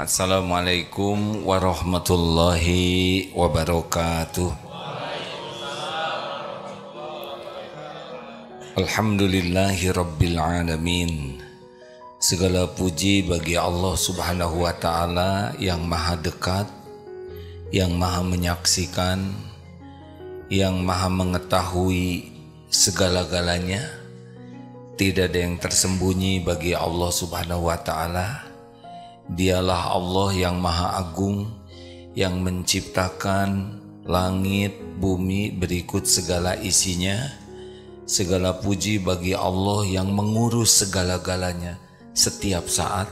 Assalamualaikum warahmatullahi wabarakatuh. Alhamdulillahi rabbil alamin. Segala puji bagi Allah subhanahu wa ta'ala yang maha dekat, yang maha menyaksikan, yang maha mengetahui segala-galanya. Tidak ada yang tersembunyi bagi Allah subhanahu wa ta'ala. Dialah Allah yang maha agung, yang menciptakan langit, bumi berikut segala isinya. Segala puji bagi Allah yang mengurus segala-galanya setiap saat.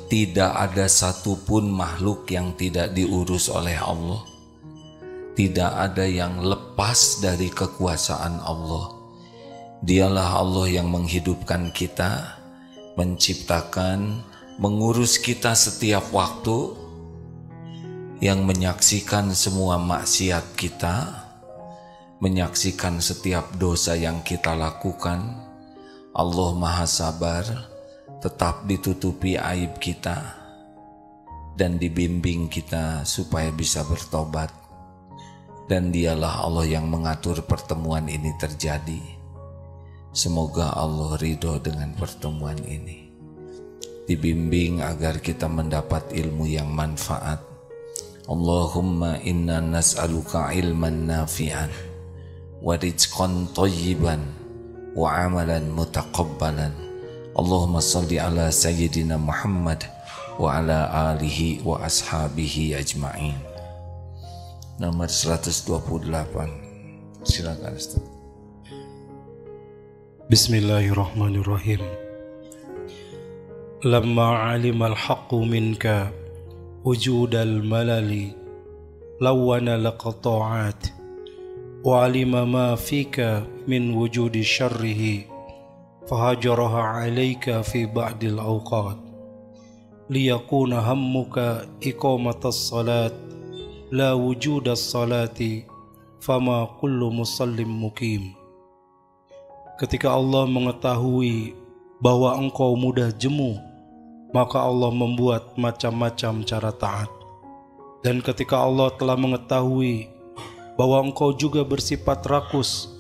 Tidak ada satupun makhluk yang tidak diurus oleh Allah. Tidak ada yang lepas dari kekuasaan Allah. Dialah Allah yang menghidupkan kita, menciptakan, mengurus kita setiap waktu, yang menyaksikan semua maksiat kita, menyaksikan setiap dosa yang kita lakukan. Allah maha sabar, tetap ditutupi aib kita dan dibimbing kita supaya bisa bertobat. Dan dialah Allah yang mengatur pertemuan ini terjadi. Semoga Allah ridho dengan pertemuan ini, dibimbing agar kita mendapat ilmu yang manfaat. Allahumma inna nas'aluka ilman nafi'an wa rizqan thayyiban wa amalan mutaqabbalan. Allahumma salli ala sayyidina Muhammad wa ala alihi wa ashabihi ajma'in. Nomor 128. Silakan Ustaz. Bismillahirrahmanirrahim. Lamma alima al-haqqu minka wujudal malali lawana laqata'at wa alima ma fika min wujudi syarrihi fahajaraha alayka fi ba'dil awqat liyakuna hammuka iqamatas salat la wujudas salati fama kullu musallim mukim. Ketika Allah mengetahui bahwa engkau mudah jemu, maka Allah membuat macam-macam cara taat. Dan ketika Allah telah mengetahui bahwa engkau juga bersifat rakus,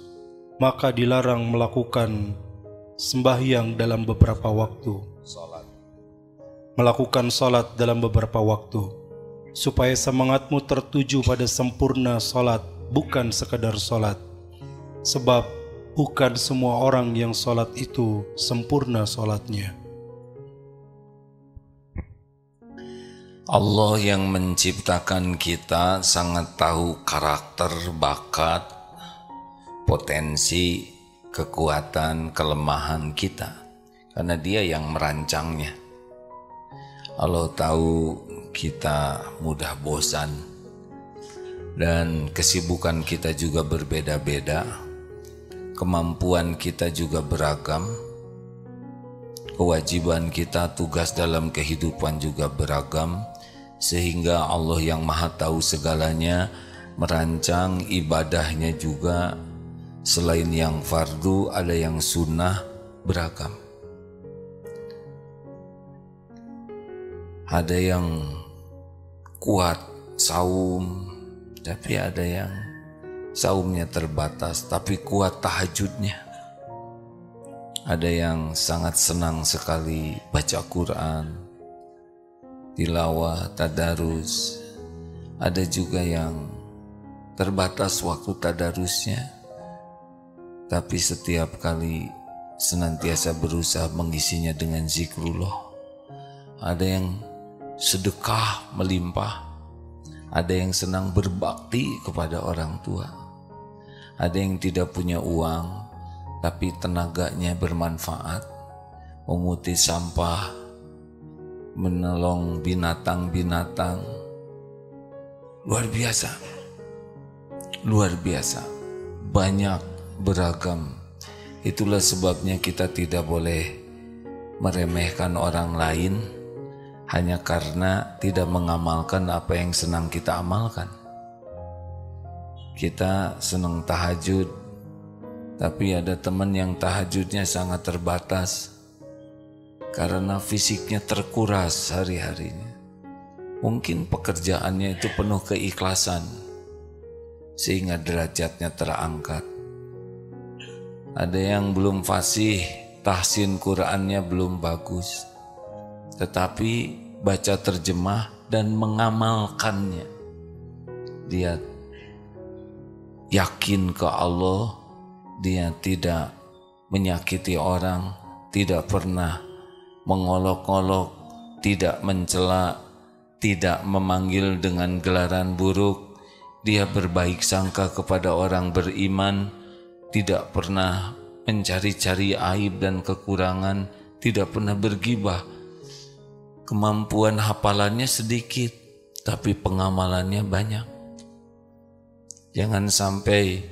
maka dilarang melakukan sembahyang dalam beberapa waktu. Melakukan salat dalam beberapa waktu, supaya semangatmu tertuju pada sempurna salat, bukan sekadar salat. Sebab bukan semua orang yang salat itu sempurna salatnya. Allah yang menciptakan kita sangat tahu karakter, bakat, potensi, kekuatan, kelemahan kita, karena Dia yang merancangnya. Allah tahu kita mudah bosan dan kesibukan kita juga berbeda-beda. Kemampuan kita juga beragam, kewajiban kita, tugas dalam kehidupan juga beragam, sehingga Allah yang maha tahu segalanya merancang ibadahnya juga. Selain yang fardu, ada yang sunnah, beragam. Ada yang kuat saum, tapi ada yang saumnya terbatas tapi kuat tahajudnya. Ada yang sangat senang sekali baca Quran, tilawah, tadarus. Ada juga yang terbatas waktu tadarusnya, tapi setiap kali senantiasa berusaha mengisinya dengan zikrullah. Ada yang sedekah melimpah, ada yang senang berbakti kepada orang tua. Ada yang tidak punya uang, tapi tenaganya bermanfaat, memungut sampah, menolong binatang-binatang. Luar biasa, luar biasa, banyak, beragam. Itulah sebabnya kita tidak boleh meremehkan orang lain hanya karena tidak mengamalkan apa yang senang kita amalkan. Kita senang tahajud, tapi ada teman yang tahajudnya sangat terbatas karena fisiknya terkuras hari-harinya. mungkin pekerjaannya itu penuh keikhlasan sehingga derajatnya terangkat. Ada yang belum fasih, tahsin Qur'annya belum bagus, tetapi baca terjemah dan mengamalkannya. Dia yakin ke Allah, dia tidak menyakiti orang, tidak pernah mengolok-olok, tidak mencela, tidak memanggil dengan gelaran buruk. Dia berbaik sangka kepada orang beriman, tidak pernah mencari-cari aib dan kekurangan, tidak pernah bergibah. Kemampuan hafalannya sedikit, tapi pengamalannya banyak. Jangan sampai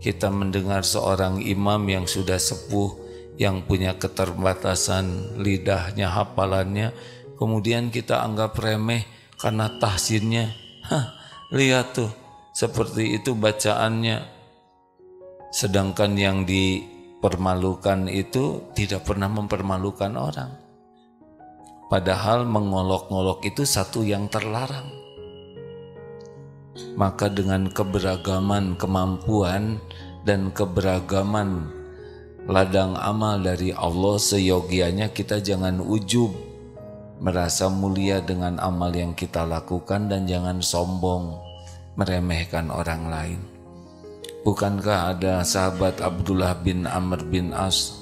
kita mendengar seorang imam yang sudah sepuh, yang punya keterbatasan lidahnya, hafalannya, kemudian kita anggap remeh karena tahsinnya. Lihat tuh, seperti itu bacaannya. Sedangkan yang dipermalukan itu tidak pernah mempermalukan orang. Padahal mengolok-ngolok itu satu yang terlarang. Maka dengan keberagaman kemampuan dan keberagaman ladang amal dari Allah seyogianya, kita jangan ujub, merasa mulia dengan amal yang kita lakukan, dan jangan sombong, meremehkan orang lain. Bukankah ada sahabat Abdullah bin Amr bin As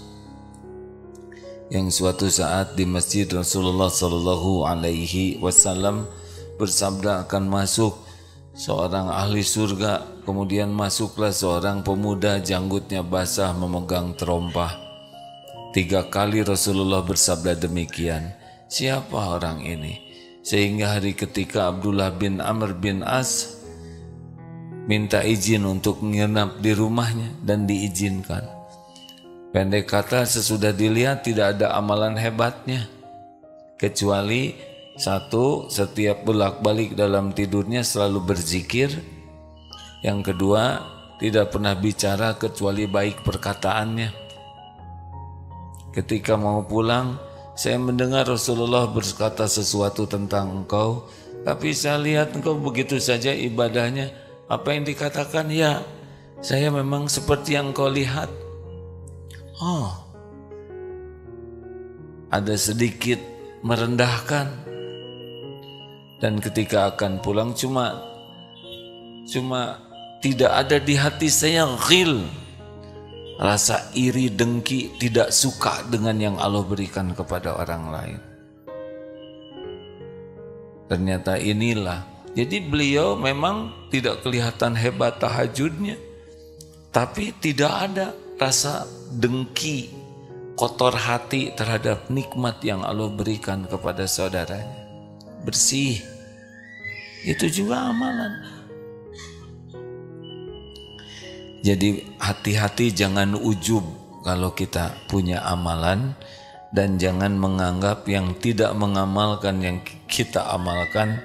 yang suatu saat di masjid Rasulullah Sallallahu Alaihi Wasallam bersabda akan masuk seorang ahli surga, kemudian masuklah seorang pemuda janggutnya basah memegang terompah. 3 kali Rasulullah bersabda demikian. Siapa orang ini? Sehingga hari ketika Abdullah bin Amr bin As minta izin untuk menginap di rumahnya dan diizinkan. Pendek kata, sesudah dilihat tidak ada amalan hebatnya, kecuali satu, setiap bolak-balik dalam tidurnya selalu berzikir. Yang kedua, tidak pernah bicara kecuali baik perkataannya. Ketika mau pulang, saya mendengar Rasulullah berkata sesuatu tentang engkau, tapi saya lihat engkau begitu saja ibadahnya. Apa yang dikatakan? Ya, saya memang seperti yang engkau lihat. Oh, ada sedikit merendahkan. Dan ketika akan pulang cuma tidak ada di hati saya ghil, rasa iri, dengki, tidak suka dengan yang Allah berikan kepada orang lain. Ternyata inilah. Jadi beliau memang tidak kelihatan hebat tahajudnya, tapi tidak ada rasa dengki, kotor hati terhadap nikmat yang Allah berikan kepada saudaranya. Bersih. Itu juga amalan. Jadi hati-hati, jangan ujub kalau kita punya amalan, dan jangan menganggap yang tidak mengamalkan yang kita amalkan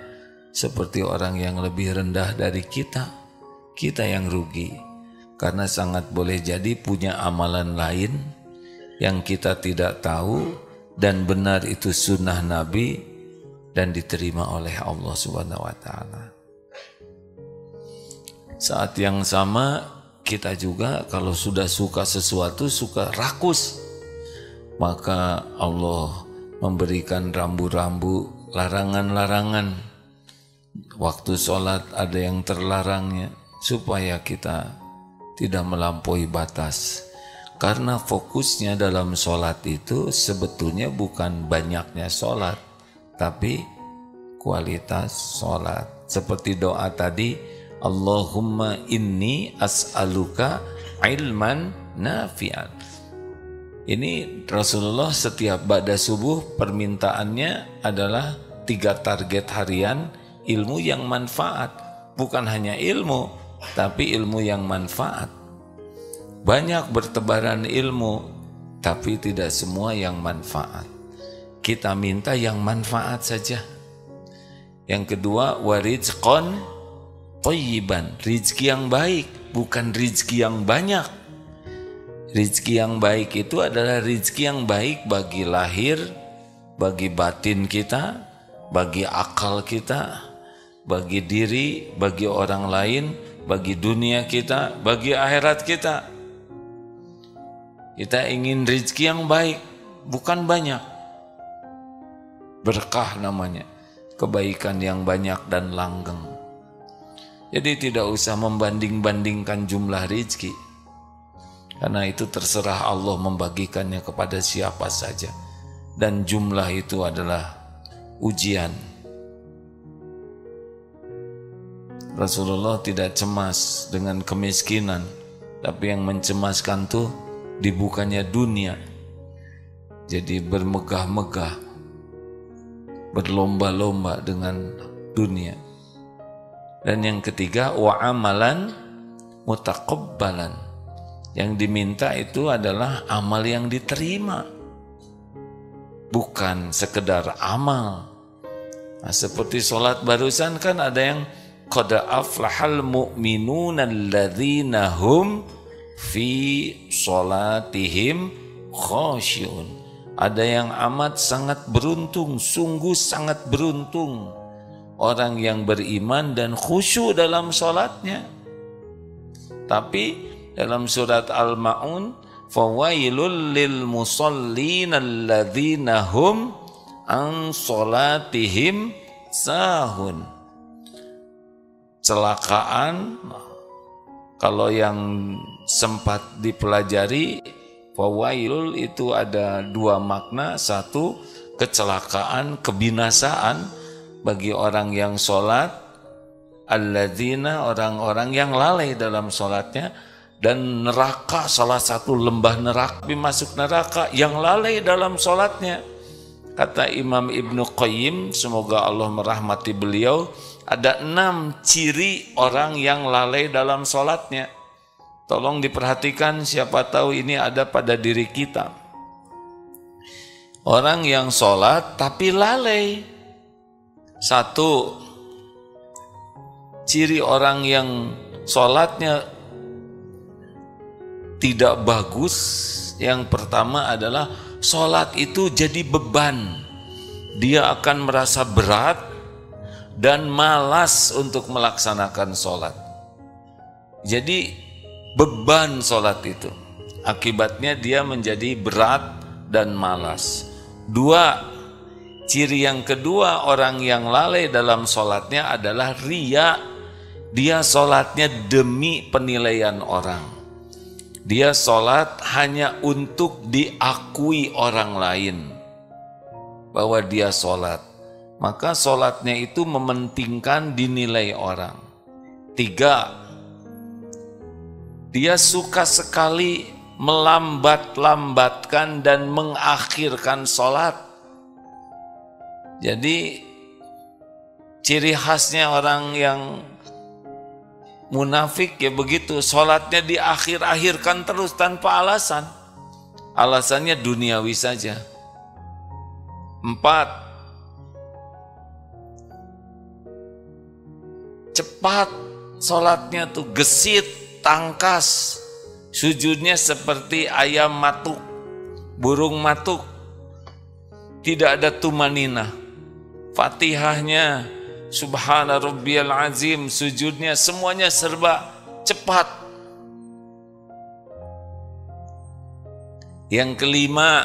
seperti orang yang lebih rendah dari kita. Kita yang rugi, karena sangat boleh jadi punya amalan lain yang kita tidak tahu, dan benar itu sunnah Nabi dan diterima oleh Allah Subhanahu wa Ta'ala. Saat yang sama, kita juga kalau sudah suka sesuatu, suka rakus, maka Allah memberikan rambu-rambu, larangan-larangan. Waktu sholat ada yang terlarangnya, supaya kita tidak melampaui batas. Karena fokusnya dalam sholat itu sebetulnya bukan banyaknya sholat, tapi kualitas sholat. Seperti doa tadi, Allahumma inni as'aluka ilman nafi'an. Ini Rasulullah setiap ba'da subuh permintaannya adalah 3 target harian, ilmu yang manfaat. Bukan hanya ilmu, tapi ilmu yang manfaat. Banyak bertebaran ilmu, tapi tidak semua yang manfaat. Kita minta yang manfaat saja. Yang kedua, warizqan thayyiban, rizki yang baik, bukan rizki yang banyak. Rizki yang baik itu adalah rizki yang baik bagi lahir, bagi batin kita, bagi akal kita, bagi diri, bagi orang lain, bagi dunia kita, bagi akhirat kita. Kita ingin rezeki yang baik, bukan banyak. Berkah namanya, kebaikan yang banyak dan langgeng. Jadi tidak usah membanding-bandingkan jumlah rezeki, karena itu terserah Allah membagikannya kepada siapa saja. Dan jumlah itu adalah ujian. Rasulullah tidak cemas dengan kemiskinan, tapi yang mencemaskan tuh dibukanya dunia. Jadi bermegah-megah, berlomba-lomba dengan dunia. Dan yang ketiga, wa amalan mutaqabbalan. Yang diminta itu adalah amal yang diterima, bukan sekedar amal. Nah, seperti sholat barusan kan ada yang qad aflahal mu'minuna alladzina hum fi sholatihim khasyi'un. Ada yang amat sangat beruntung, sungguh sangat beruntung orang yang beriman dan khusyuk dalam sholatnya. Tapi dalam surat Al-Ma'un, fawailul lil musallin alladzina hum an sholatihim sahun. Celakaan, kalau yang sempat dipelajari, fawailul itu ada dua makna. Satu, kecelakaan, kebinasaan bagi orang yang sholat, alladzina, orang-orang yang lalai dalam sholatnya, dan neraka, salah satu lembah neraka, masuk neraka yang lalai dalam sholatnya. Kata Imam Ibnu Qayyim, semoga Allah merahmati beliau, ada 6 ciri orang yang lalai dalam sholatnya. Tolong diperhatikan, siapa tahu ini ada pada diri kita. Orang yang sholat tapi lalai. Satu, ciri orang yang sholatnya tidak bagus, yang pertama adalah sholat itu jadi beban. Dia akan merasa berat dan malas untuk melaksanakan sholat. Jadi beban sholat itu, akibatnya dia menjadi berat dan malas. Dua, ciri yang kedua orang yang lalai dalam sholatnya adalah riya. Dia sholatnya demi penilaian orang. Dia sholat hanya untuk diakui orang lain bahwa dia sholat. Maka sholatnya itu mementingkan dinilai orang. Tiga, dia suka sekali melambat-lambatkan dan mengakhirkan sholat. Jadi ciri khasnya orang yang munafik ya begitu, sholatnya diakhir-akhirkan terus tanpa alasan. Alasannya duniawi saja. 4, cepat sholatnya tuh, gesit, tangkas. Sujudnya seperti ayam matuk, burung matuk. Tidak ada tumanina. Fatihahnya Subhana Rabbiyal Azim, sujudnya semuanya serba cepat. Yang kelima,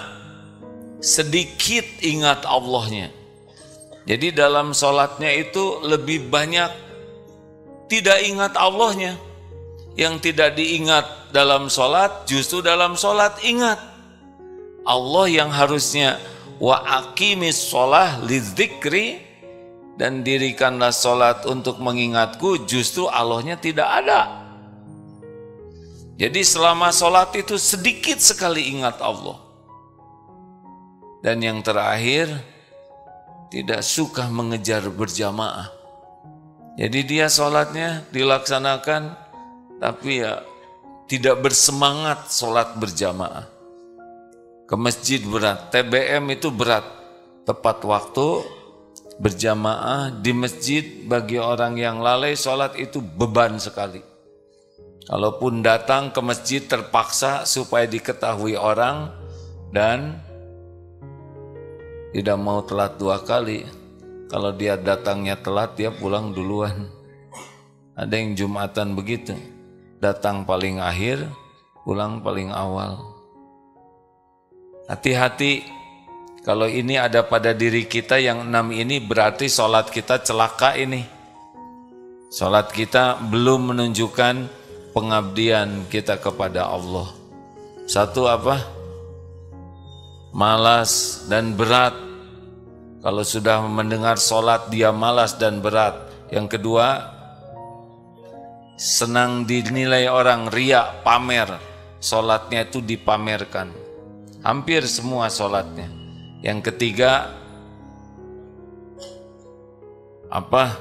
sedikit ingat Allahnya. Jadi dalam sholatnya itu lebih banyak tidak ingat Allahnya. Yang tidak diingat dalam sholat, justru dalam sholat ingat Allah yang harusnya wa aqimis sholah lidzikri, dan dirikanlah sholat untuk mengingatku, justru Allahnya tidak ada. Jadi selama sholat itu sedikit sekali ingat Allah. Dan yang terakhir, tidak suka mengejar berjamaah. Jadi dia sholatnya dilaksanakan, tapi ya tidak bersemangat sholat berjamaah. Ke masjid berat, TBM itu berat, tepat waktu, berjamaah di masjid bagi orang yang lalai sholat itu beban sekali. Kalaupun datang ke masjid terpaksa supaya diketahui orang dan tidak mau telat 2 kali. Kalau dia datangnya telat, dia pulang duluan. Ada yang Jumatan begitu, datang paling akhir, pulang paling awal. Hati-hati, kalau ini ada pada diri kita yang 6 ini, berarti sholat kita celaka ini. Sholat kita belum menunjukkan pengabdian kita kepada Allah. Satu apa? Malas dan berat. Kalau sudah mendengar sholat dia malas dan berat. Yang kedua, senang dinilai orang, riya, pamer. Sholatnya itu dipamerkan. Hampir semua sholatnya. Yang ketiga, apa?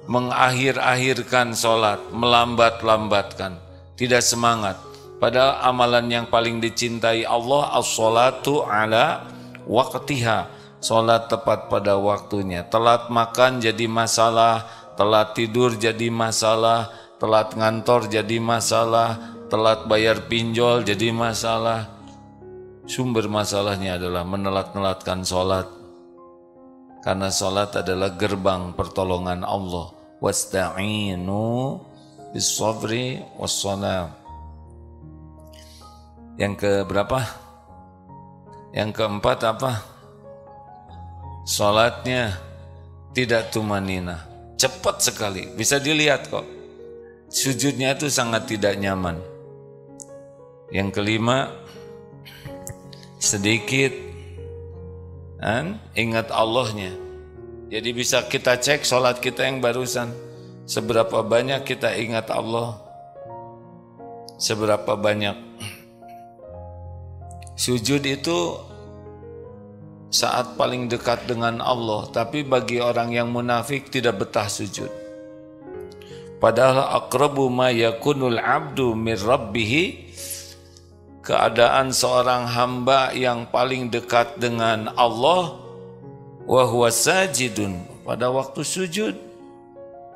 Mengakhir-akhirkan sholat, melambat-lambatkan, tidak semangat. Padahal amalan yang paling dicintai Allah, as-sholatu ala waqtiha. Sholat tepat pada waktunya. Telat makan jadi masalah, telat tidur jadi masalah, telat ngantor jadi masalah, telat bayar pinjol jadi masalah. Sumber masalahnya adalah menelat-nelatkan sholat. Karena sholat adalah gerbang pertolongan Allah. Wasta'inu bis-sabri was-shalah. Yang keberapa? Yang keempat apa? Sholatnya tidak tumanina, cepat sekali, bisa dilihat kok. Sujudnya itu sangat tidak nyaman. Yang kelima, sedikit ingat Allahnya. Jadi bisa kita cek sholat kita yang barusan, seberapa banyak kita ingat Allah, seberapa banyak. Sujud itu saat paling dekat dengan Allah, tapi bagi orang yang munafik tidak betah sujud. Padahal aqrabu ma yakunul abdu min rabbih, keadaan seorang hamba yang paling dekat dengan Allah, wa huwa sajidun, pada waktu sujud.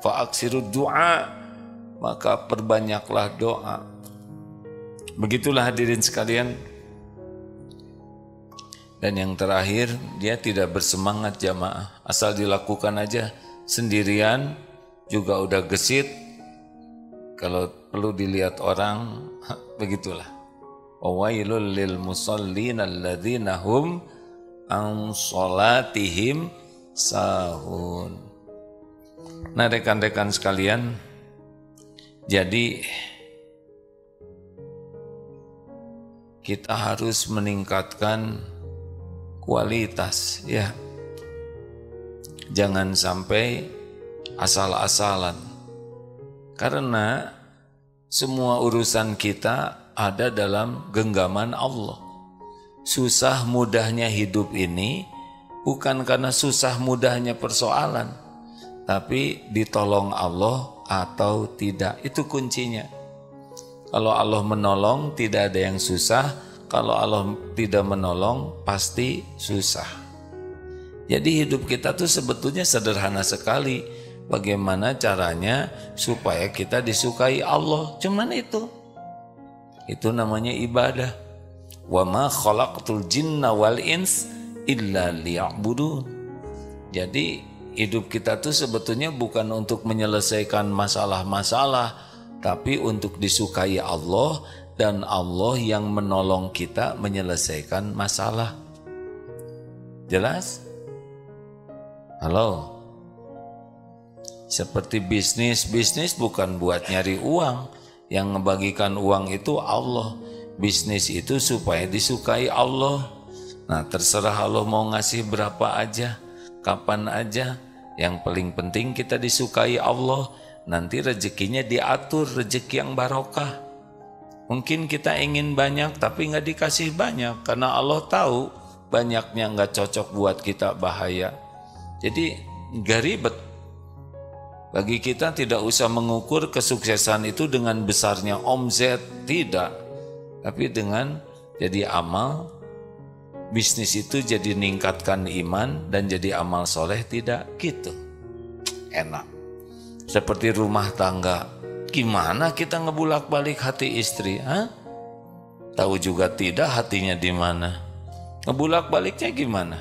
Fa aksiru du'a, maka perbanyaklah doa. Begitulah hadirin sekalian. Dan yang terakhir, dia tidak bersemangat jamaah, asal dilakukan aja sendirian juga udah gesit. Kalau perlu dilihat orang, begitulah. Wawailul lil musallin alladzina hum an sholatihim sahun. Nah rekan-rekan sekalian, jadi kita harus meningkatkan kualitas, ya. Jangan sampai asal-asalan. Karena semua urusan kita ada dalam genggaman Allah. Susah mudahnya hidup ini bukan karena susah mudahnya persoalan, tapi ditolong Allah atau tidak, itu kuncinya. Kalau Allah menolong tidak ada yang susah. Kalau Allah tidak menolong, pasti susah. Jadi hidup kita tuh sebetulnya sederhana sekali. Bagaimana caranya supaya kita disukai Allah? Cuman itu. Itu namanya ibadah. Wa ma khalaqtul jinna wal ins illa liya'budun. Jadi hidup kita tuh sebetulnya bukan untuk menyelesaikan masalah-masalah, tapi untuk disukai Allah, dan Allah yang menolong kita menyelesaikan masalah. Jelas? Halo? Seperti bisnis bukan buat nyari uang. Yang ngebagikan uang itu Allah. Bisnis itu supaya disukai Allah. Nah terserah Allah mau ngasih berapa aja, kapan aja. Yang paling penting kita disukai Allah. Nanti rezekinya diatur, rezeki yang barokah. Mungkin kita ingin banyak tapi nggak dikasih banyak karena Allah tahu banyaknya nggak cocok buat kita, bahaya. Jadi nggak ribet. Bagi kita tidak usah mengukur kesuksesan itu dengan besarnya omzet, tidak. Tapi dengan jadi amal, bisnis itu jadi ningkatkan iman dan jadi amal soleh, tidak gitu. Enak. Seperti rumah tangga. Gimana kita ngebulak-balik hati istri? Tahu juga tidak hatinya di mana. Ngebulak-baliknya gimana?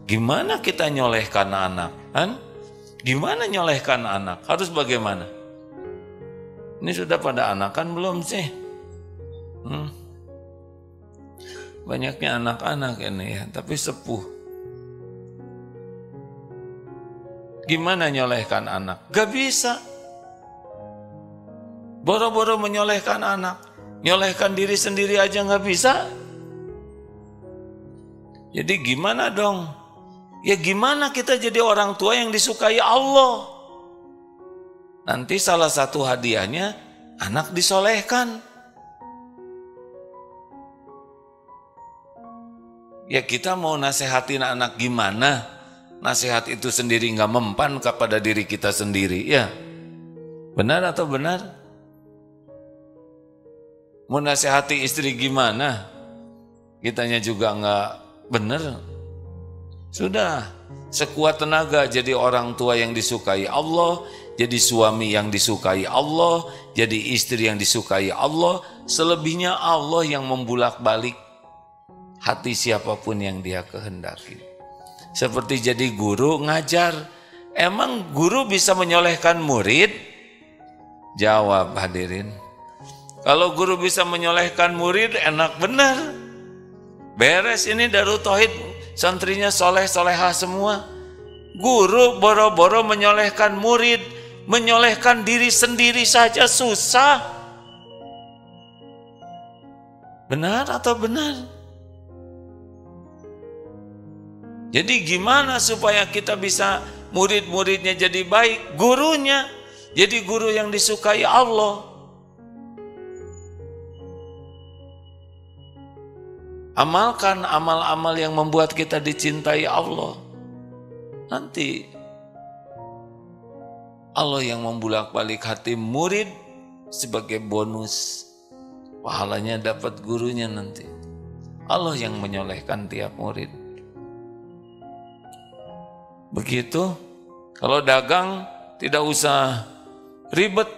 Gimana kita nyolehkan anak? Kan? Gimana nyolehkan anak? Harus bagaimana? Ini sudah pada anakan belum sih? Banyaknya anak-anak ini ya, tapi sepuh. Gimana nyolehkan anak? Gak bisa. Boro-boro menyolehkan anak, nyolehkan diri sendiri aja gak bisa. Jadi gimana dong? Ya gimana kita jadi orang tua yang disukai Allah? Nanti salah satu hadiahnya anak disolehkan. Ya kita mau nasehatin anak gimana? Nasihat itu sendiri gak mempan kepada diri kita sendiri. Ya, benar atau benar? Mau nasihati istri gimana? Kitanya juga gak benar. Sudah, sekuat tenaga jadi orang tua yang disukai Allah, jadi suami yang disukai Allah, jadi istri yang disukai Allah. Selebihnya Allah yang membulak-balik hati siapapun yang Dia kehendaki. Seperti jadi guru ngajar. Emang guru bisa menyolehkan murid? Jawab hadirin. Kalau guru bisa menyolehkan murid, enak benar. Beres ini Darut Tauhid. Santrinya soleh-solehah semua. Guru boro-boro menyolehkan murid, menyolehkan diri sendiri saja susah. Benar atau benar? Jadi gimana supaya kita bisa murid-muridnya jadi baik? Gurunya jadi guru yang disukai Allah. Amalkan amal-amal yang membuat kita dicintai Allah. Nanti Allah yang membulak-balik hati murid sebagai bonus. Pahalanya dapat gurunya nanti. Allah yang menyolehkan tiap murid. Begitu, kalau dagang tidak usah ribet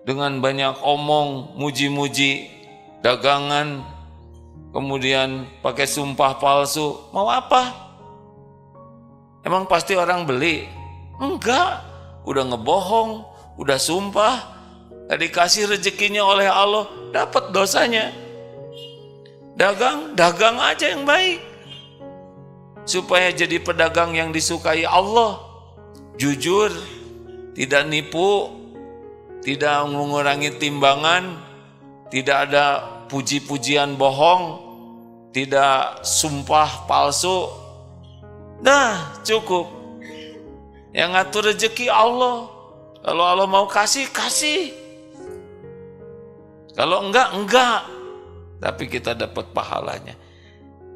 dengan banyak omong, muji-muji dagangan, kemudian pakai sumpah palsu. Mau apa? Emang pasti orang beli? Enggak, udah ngebohong, udah sumpah, gak dikasih rezekinya oleh Allah, dapat dosanya. Dagang aja yang baik. Supaya jadi pedagang yang disukai Allah. Jujur, tidak nipu, tidak mengurangi timbangan, tidak ada puji-pujian bohong, tidak sumpah palsu. Nah, cukup. Yang ngatur rezeki Allah. Kalau Allah mau kasih, kasih. Kalau enggak. Tapi kita dapat pahalanya.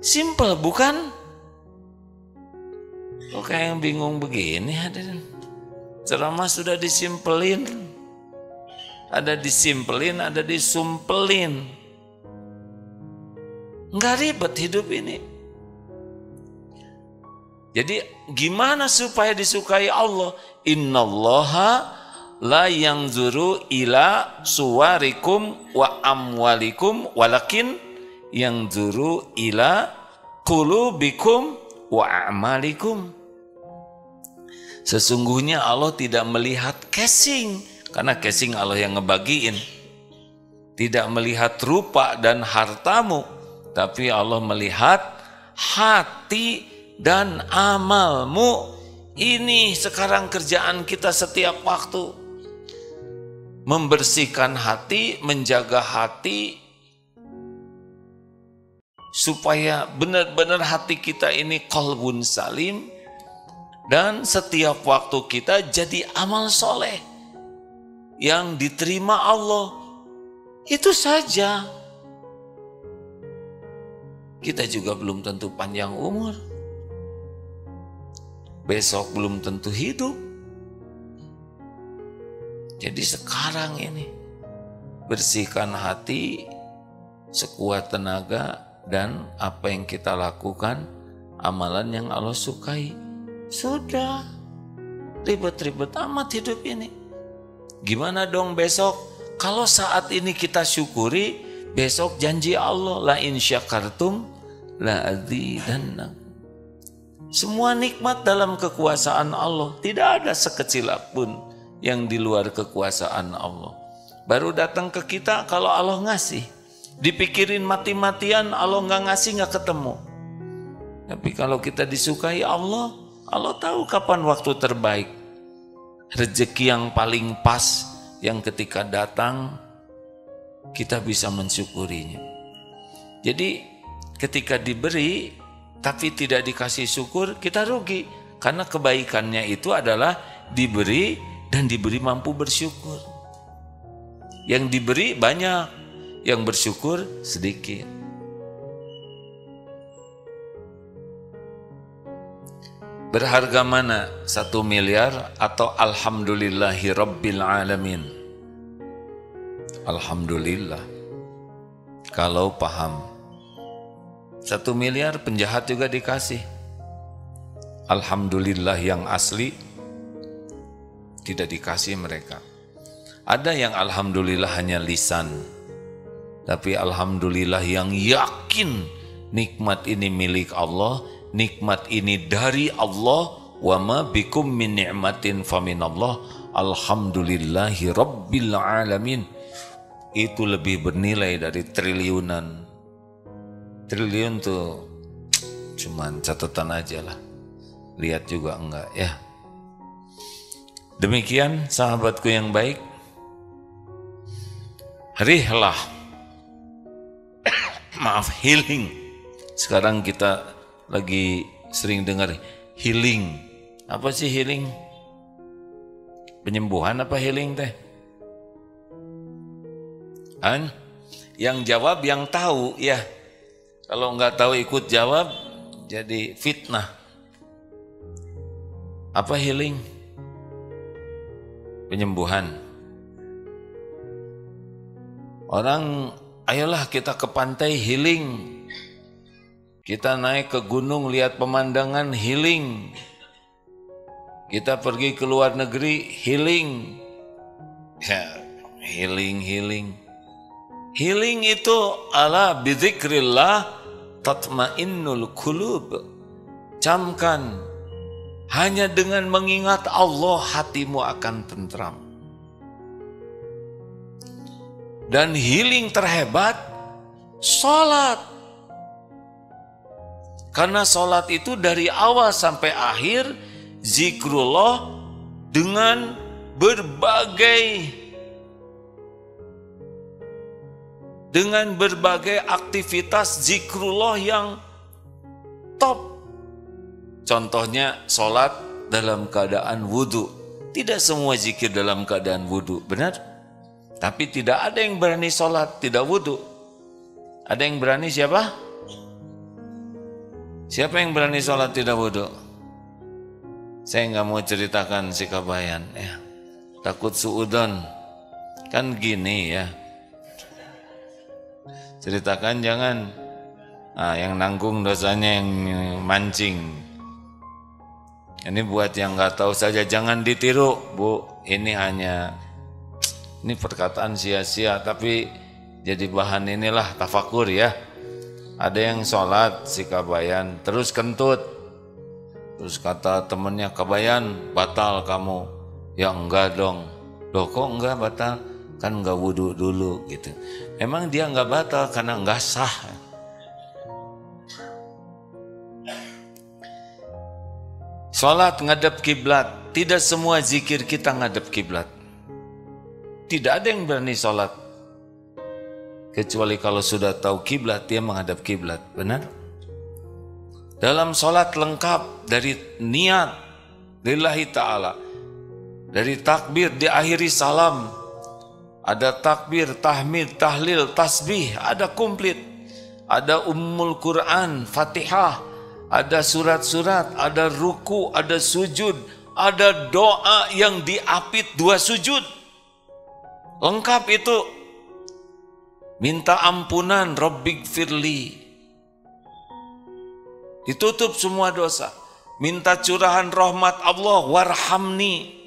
Simple bukan? Kok kayak yang bingung begini hadirin? Ceramah sudah disimpelin. Ada disimpelin, ada disumpelin. Enggak ribet hidup ini. Jadi gimana supaya disukai Allah? Innallaha la yanzuru ila suwarikum wa amwalikum walakin yanzuru ila qulubikum wa a'malikum. Sesungguhnya Allah tidak melihat casing, karena casing Allah yang ngebagiin. Tidak melihat rupa dan hartamu, tapi Allah melihat hati dan amalmu. Ini sekarang kerjaan kita setiap waktu. Membersihkan hati, menjaga hati, supaya benar-benar hati kita ini qalbun salim, dan setiap waktu kita jadi amal soleh yang diterima Allah. Itu saja. Kita juga belum tentu panjang umur. Besok belum tentu hidup. Jadi sekarang ini bersihkan hati sekuat tenaga, dan apa yang kita lakukan amalan yang Allah sukai. Sudah, ribet-ribet amat hidup ini. Gimana dong besok? Kalau saat ini kita syukuri, besok janji Allah la in syakartum la azidannakum. Semua nikmat dalam kekuasaan Allah. Tidak ada sekecil apapun yang di luar kekuasaan Allah. Baru datang ke kita kalau Allah ngasih. Dipikirin mati-matian, Allah nggak ngasih, nggak ketemu. Tapi kalau kita disukai Allah, Allah tahu kapan waktu terbaik. Rezeki yang paling pas, yang ketika datang, kita bisa mensyukurinya. Jadi ketika diberi, tapi tidak dikasih syukur, kita rugi. Karena kebaikannya itu adalah diberi dan diberi mampu bersyukur. Yang diberi banyak, yang bersyukur sedikit. Berharga mana 1 miliar atau alhamdulillahi rabbil alamin? Alhamdulillah. Kalau paham. 1 miliar penjahat juga dikasih. Alhamdulillah yang asli tidak dikasih mereka. Ada yang alhamdulillah hanya lisan. Tapi alhamdulillah yang yakin nikmat ini milik Allah, nikmat ini dari Allah, wa ma bikum min ni'matin faminallah, alhamdulillahi rabbil alamin. Itu lebih bernilai dari triliunan. Triliun tuh cuman catatan aja lah, lihat juga enggak ya. Demikian sahabatku yang baik, rihlah maaf healing. Sekarang kita lagi sering dengar healing. Apa sih healing? Penyembuhan apa healing teh? Yang jawab yang tahu ya. Kalau nggak tahu ikut jawab, jadi fitnah. Apa healing? Penyembuhan. Orang, ayolah kita ke pantai healing. Kita naik ke gunung lihat pemandangan healing. Kita pergi ke luar negeri healing. Ya, healing. Healing itu ala bidzikrillah tatmainnul qulub. Camkan, hanya dengan mengingat Allah hatimu akan tentram. Dan healing terhebat salat. Karena salat itu dari awal sampai akhir zikrullah dengan berbagai aktivitas zikrullah yang top. Contohnya sholat dalam keadaan wudhu. Tidak semua zikir dalam keadaan wudhu, benar? Tapi tidak ada yang berani sholat tidak wudhu. Ada yang berani siapa? Siapa yang berani sholat tidak wudhu? Saya nggak mau ceritakan si Kabayan ya. Takut suudon. Kan gini ya. Ceritakan jangan yang nanggung dosanya yang mancing. Ini buat yang nggak tahu saja, jangan ditiru Bu. Ini perkataan sia-sia tapi jadi bahan inilah tafakur ya. Ada yang sholat si Kabayan terus kentut, terus kata temennya, Kabayan batal kamu. Ya enggak dong. Loh kok enggak batal? Kan enggak wudhu dulu gitu. Memang dia enggak batal karena enggak sah. Salat ngadep kiblat, tidak semua zikir kita ngadep kiblat. Tidak ada yang berani salat kecuali kalau sudah tahu kiblat dia menghadap kiblat, benar? Dalam salat lengkap dari niat lillahi ta'ala. Dari takbir diakhiri salam. Ada takbir, tahmid, tahlil, tasbih, ada komplit. Ada ummul Quran, Fatihah, ada surat-surat, ada ruku, ada sujud, ada doa yang diapit 2 sujud. Lengkap itu. Minta ampunan, Rabbighfirli. Ditutup semua dosa. Minta curahan rahmat Allah, warhamni.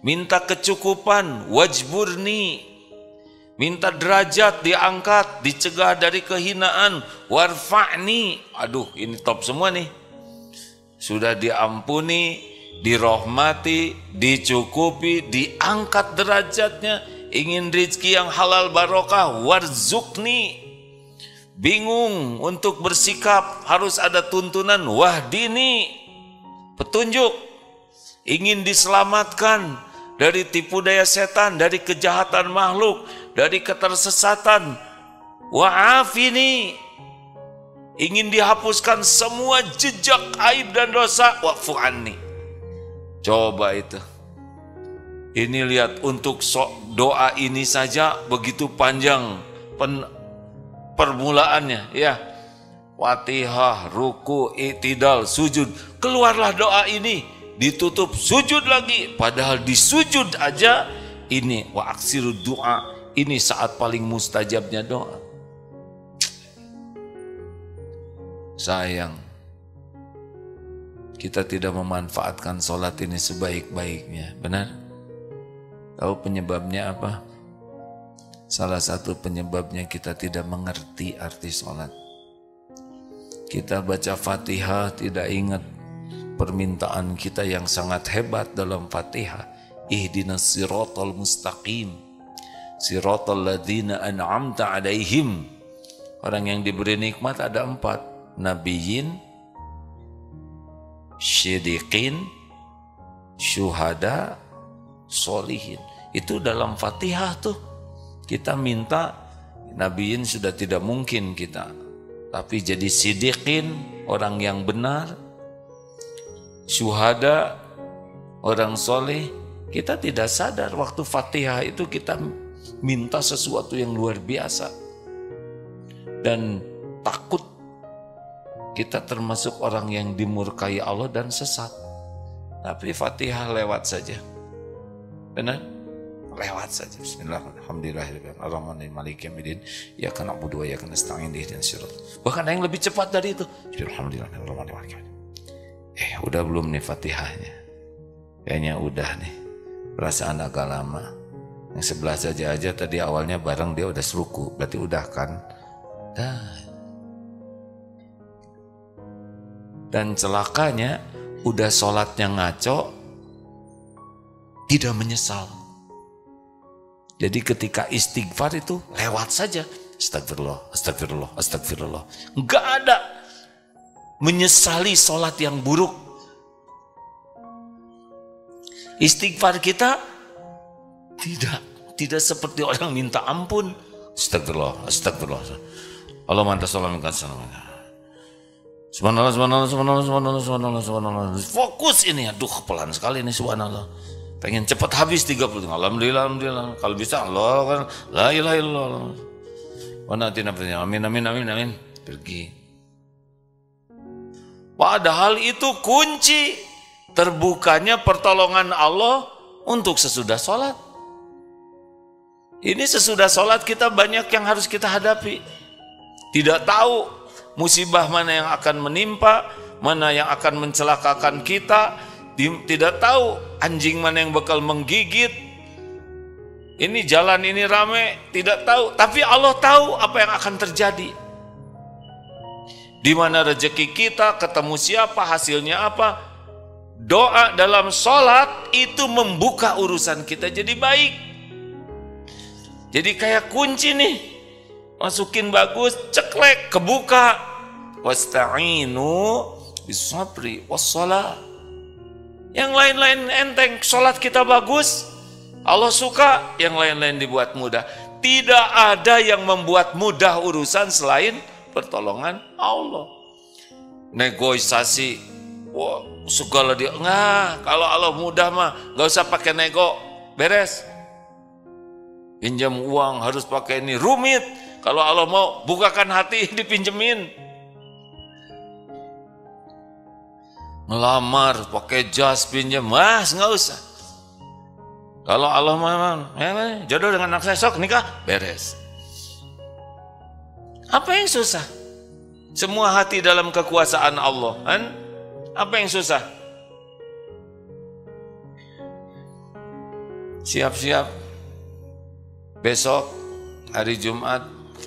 Minta kecukupan, wajburni. Minta derajat diangkat, dicegah dari kehinaan, warfa'ni. Aduh, ini top semua nih. sudah diampuni, dirahmati, dicukupi, diangkat derajatnya, ingin rizki yang halal barokah, warzukni. Bingung untuk bersikap, harus ada tuntunan, wahdini, petunjuk. Ingin diselamatkan dari tipu daya setan, dari kejahatan makhluk, dari ketersesatan, wa'afini. Ingin dihapuskan semua jejak aib dan dosa, wa'fu anni. Coba itu. Ini lihat, untuk doa ini saja begitu panjang permulaannya, ya. Fatihah, ruku, i'tidal, sujud. Keluarlah doa ini, ditutup sujud lagi. Padahal di sujud aja ini wa aksiru doa, ini saat paling mustajabnya doa. Sayang, kita tidak memanfaatkan sholat ini sebaik-baiknya. Benar? Tahu penyebabnya apa? Salah satu penyebabnya kita tidak mengerti arti sholat. Kita baca Fatihah tidak ingat permintaan kita yang sangat hebat dalam Fatihah. Ihdinas siratal mustaqim, siratal ladzina an'amta alaihim. Orang yang diberi nikmat ada 4. Nabiyyin, syidiqin, syuhada, solihin. Itu dalam Fatihah tuh. Kita minta, Nabiyyin sudah tidak mungkin kita, tapi jadi syidiqin, orang yang benar, syuhada, orang soleh. Kita tidak sadar waktu Fatihah itu kita minta sesuatu yang luar biasa. Dan takut kita termasuk orang yang dimurkai Allah dan sesat. Tapi Fatihah lewat saja. Benar? Lewat saja. Bismillahirrahmanirrahim. Ar-Rahmanir-Rahim. Maliki yaumiddin. Iyyaka na'budu wa iyyaka nasta'in. Ihdinas siratal. Bahkan ada yang lebih cepat dari itu. Bismillahirrahmanirrahim. Udah belum nih Fatihahnya? Kayaknya udah nih. Perasaan agak lama. Yang sebelah saja tadi awalnya bareng dia udah seruku. Berarti udah kan? Dan celakanya udah sholatnya ngaco, tidak menyesal. Jadi ketika istighfar itu lewat saja. Astagfirullah, astagfirullah, astagfirullah. Enggak ada menyesali sholat yang buruk. Istighfar kita tidak seperti orang minta ampun. Astagfirullah, astagfirullah. Allah mantas Allah minta salam. Subhanallah, subhanallah, subhanallah, subhanallah, subhanallah, subhanallah. Fokus ini, aduh pelan sekali ini subhanallah. Pengen cepat habis 30. Alhamdulillah, alhamdulillah. Kalau bisa Allah kan, la ilaha illallah. Wa natina fina, amin, amin, amin, amin. Pergi. Padahal itu kunci terbukanya pertolongan Allah untuk sesudah sholat. Ini sesudah sholat kita banyak yang harus kita hadapi. Tidak tahu musibah mana yang akan menimpa, mana yang akan mencelakakan kita, tidak tahu anjing mana yang bakal menggigit. Ini jalan ini rame, tidak tahu, tapi Allah tahu apa yang akan terjadi. Di mana rezeki kita, ketemu siapa, hasilnya apa. Doa dalam sholat itu membuka urusan kita jadi baik. Jadi kayak kunci nih. Masukin bagus, ceklek, kebuka. Wasta'inu bisabri wassalah. Yang lain-lain enteng, sholat kita bagus, Allah suka, yang lain-lain dibuat mudah. Tidak ada yang membuat mudah urusan selain pertolongan Allah. Negosiasi, wah, segala dia, nggak, kalau Allah mudah mah, nggak usah pakai nego, beres. Pinjam uang harus pakai ini, rumit. Kalau Allah mau bukakan hati, dipinjemin. Ngelamar pakai jas pinjam, mas nggak usah. Kalau Allah mau jodoh dengan anak saya sok nikah, beres. Apa yang susah? Semua hati dalam kekuasaan Allah, kan? Apa yang susah? Siap-siap. Besok hari Jumat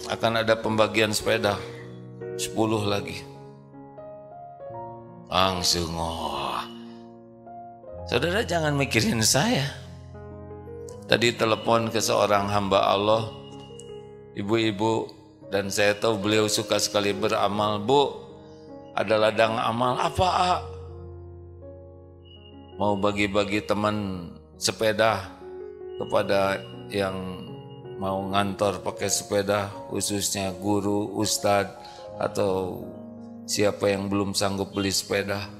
akan ada pembagian sepeda 10 lagi. langsung saudara jangan mikirin saya. Tadi telepon ke seorang hamba Allah, ibu-ibu, dan saya tahu beliau suka sekali beramal. Bu, ada ladang amal apa? Mau bagi-bagi teman sepeda kepada yang mau ngantor pakai sepeda, khususnya guru, ustadz, atau siapa yang belum sanggup beli sepeda.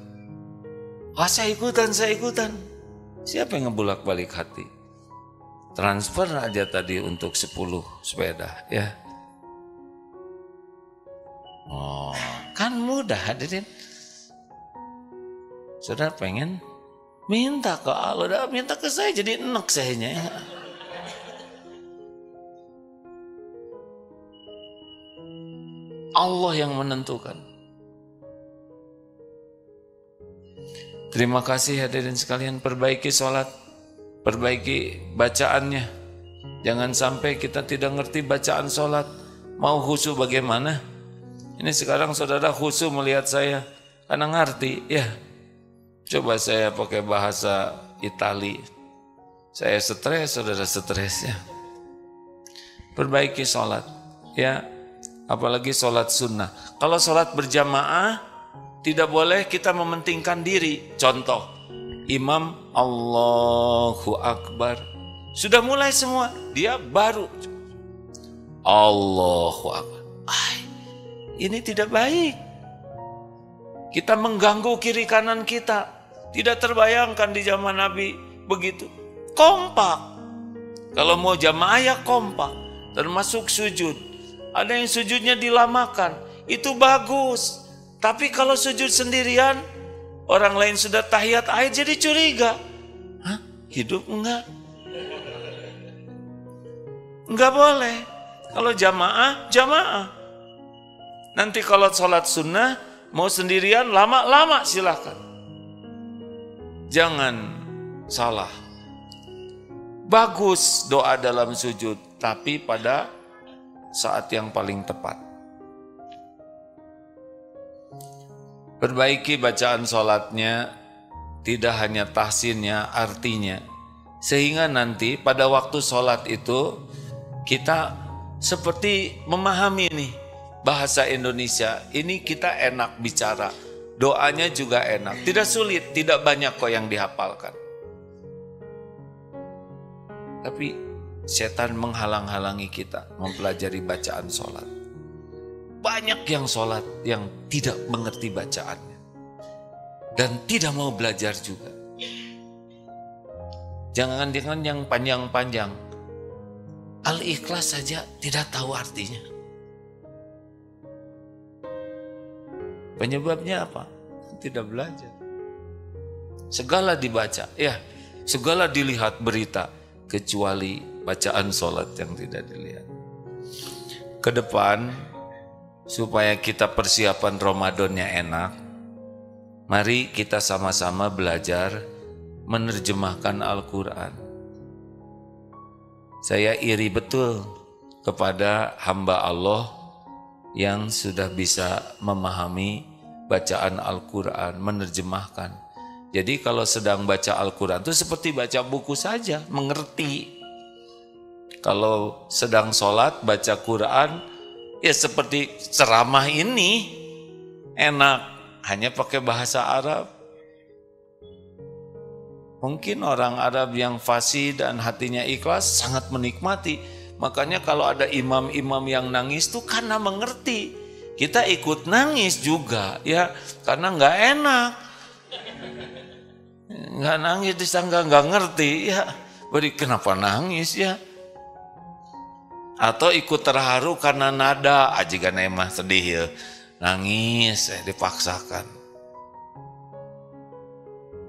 Saya ikutan. Siapa yang ngebulak-balik hati? Transfer aja tadi untuk 10 sepeda ya. Kan mudah hadirin. Saudara pengen minta ke Allah, minta ke saya jadi enak sayanya ya. Allah yang menentukan. Terima kasih hadirin sekalian, perbaiki sholat, perbaiki bacaannya. Jangan sampai kita tidak ngerti bacaan sholat. Mau khusyuk bagaimana? Ini sekarang saudara khusyuk melihat saya karena ngerti ya. Coba saya pakai bahasa Itali. Saya stres, saudara stres ya. Perbaiki sholat ya. Apalagi sholat sunnah. Kalau sholat berjamaah tidak boleh kita mementingkan diri. Contoh, imam Allahu Akbar. Sudah mulai semua, dia baru Allahu Akbar. Ini tidak baik. Kita mengganggu kiri kanan kita. Tidak terbayangkan di zaman Nabi begitu. Kompak. Kalau mau jamaah ya kompak. Termasuk sujud. Ada yang sujudnya dilamakan. Itu bagus. Tapi kalau sujud sendirian, orang lain sudah tahiyat akhir jadi curiga. Hidup enggak? Enggak boleh. Kalau jamaah, jamaah. Nanti kalau sholat sunnah, mau sendirian lama-lama silakan. Jangan salah. Bagus doa dalam sujud, tapi pada saat yang paling tepat. Perbaiki bacaan sholatnya, tidak hanya tahsinnya, artinya. Sehingga nanti pada waktu sholat itu, kita seperti memahami nih, bahasa Indonesia, ini kita enak bicara. Doanya juga enak, tidak sulit, tidak banyak kok yang dihafalkan. Tapi setan menghalang-halangi kita mempelajari bacaan sholat. Banyak yang sholat yang tidak mengerti bacaannya. Dan tidak mau belajar juga. Jangan-jangan yang panjang-panjang. Al-Ikhlas saja tidak tahu artinya. Penyebabnya apa? Tidak belajar. Segala dibaca, ya, segala dilihat berita, kecuali bacaan sholat yang tidak dilihat. Ke depan, supaya kita persiapan Ramadannya enak, mari kita sama-sama belajar menerjemahkan Al-Quran. Saya iri betul kepada hamba Allah yang sudah bisa memahami bacaan Al-Quran, menerjemahkan. Jadi kalau sedang baca Al-Quran itu seperti baca buku saja, mengerti. Kalau sedang sholat, baca Quran, ya seperti ceramah ini, enak, hanya pakai bahasa Arab. Mungkin orang Arab yang fasih dan hatinya ikhlas sangat menikmati. Makanya kalau ada imam-imam yang nangis tuh karena mengerti. Kita ikut nangis juga ya, karena nggak enak. Nggak nangis disangka nggak ngerti ya. Beri kenapa nangis ya? Atau ikut terharu karena nada, ajiga nemah sedih ya. Nangis dipaksakan.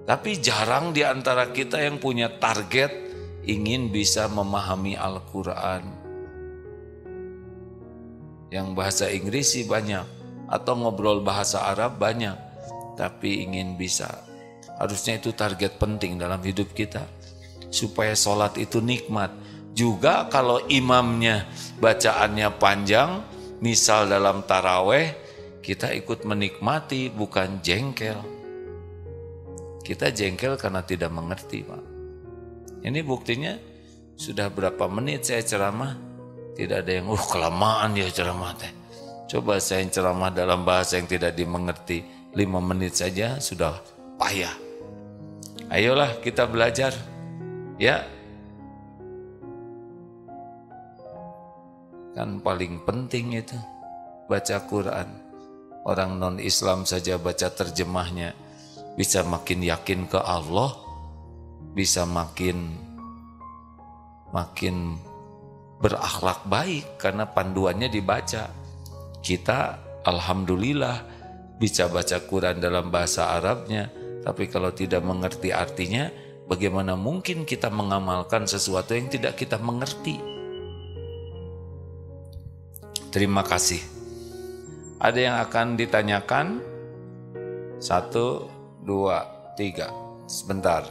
Tapi jarang di antara kita yang punya target ingin bisa memahami Al-Quran. Yang bahasa Inggris sih banyak, atau ngobrol bahasa Arab banyak, tapi ingin bisa. Harusnya itu target penting dalam hidup kita, supaya sholat itu nikmat. Juga kalau imamnya bacaannya panjang, misal dalam taraweh, kita ikut menikmati bukan jengkel. Kita jengkel karena tidak mengerti, Pak. Ini buktinya sudah berapa menit saya ceramah, tidak ada yang kelamaan ya ceramah teh. Coba saya ceramah dalam bahasa yang tidak dimengerti, 5 menit saja sudah payah. Ayolah kita belajar, ya. Kan paling penting itu baca Quran. Orang non-Islam saja baca terjemahnya bisa makin yakin ke Allah, bisa makin berakhlak baik karena panduannya dibaca. Kita alhamdulillah bisa baca Quran dalam bahasa Arabnya, tapi kalau tidak mengerti artinya, bagaimana mungkin kita mengamalkan sesuatu yang tidak kita mengerti? Terima kasih. Ada yang akan ditanyakan? 1, 2, 3. Sebentar.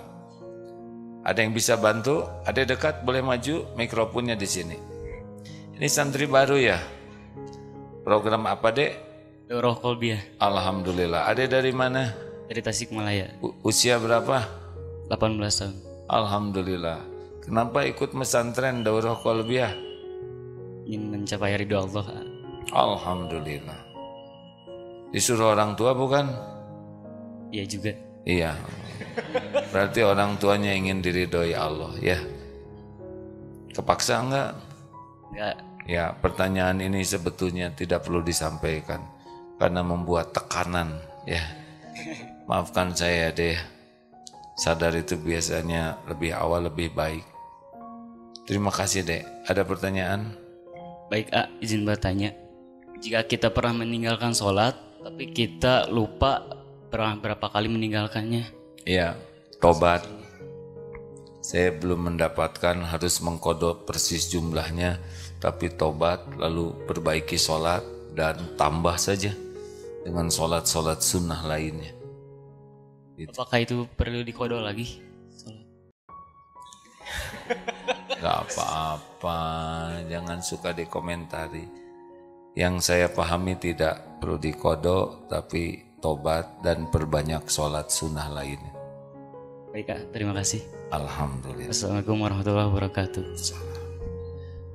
Ada yang bisa bantu? Ada dekat, boleh maju, mikrofonnya di sini. Ini santri baru ya? Program apa, Dek? Daurah Kolbiah. Alhamdulillah. Ada dari mana? Dari Tasikmalaya. Usia berapa? 18 tahun. Alhamdulillah. Kenapa ikut pesantren Daurah Kolbiah? Ingin mencapai ridho Allah. Alhamdulillah. Disuruh orang tua bukan? Iya juga. Iya. Berarti orang tuanya ingin diridhoi Allah, ya. Kepaksa enggak? Enggak. Ya, pertanyaan ini sebetulnya tidak perlu disampaikan karena membuat tekanan, ya. Maafkan saya deh. Sadar itu biasanya lebih awal lebih baik. Terima kasih, Dek. Ada pertanyaan? Baik, izin bertanya. Jika kita pernah meninggalkan sholat, tapi kita lupa berapa kali meninggalkannya? Iya, tobat. Saya belum mendapatkan harus mengkodok persis jumlahnya, tapi tobat lalu perbaiki sholat dan tambah saja dengan sholat-sholat sunnah lainnya. Apakah itu perlu dikodok lagi? Gak apa-apa, jangan suka dikomentari. Yang saya pahami tidak perlu dikodok, tapi tobat dan perbanyak sholat sunnah lainnya. Baik, Kak, terima kasih. Alhamdulillah. Assalamualaikum warahmatullahi wabarakatuh.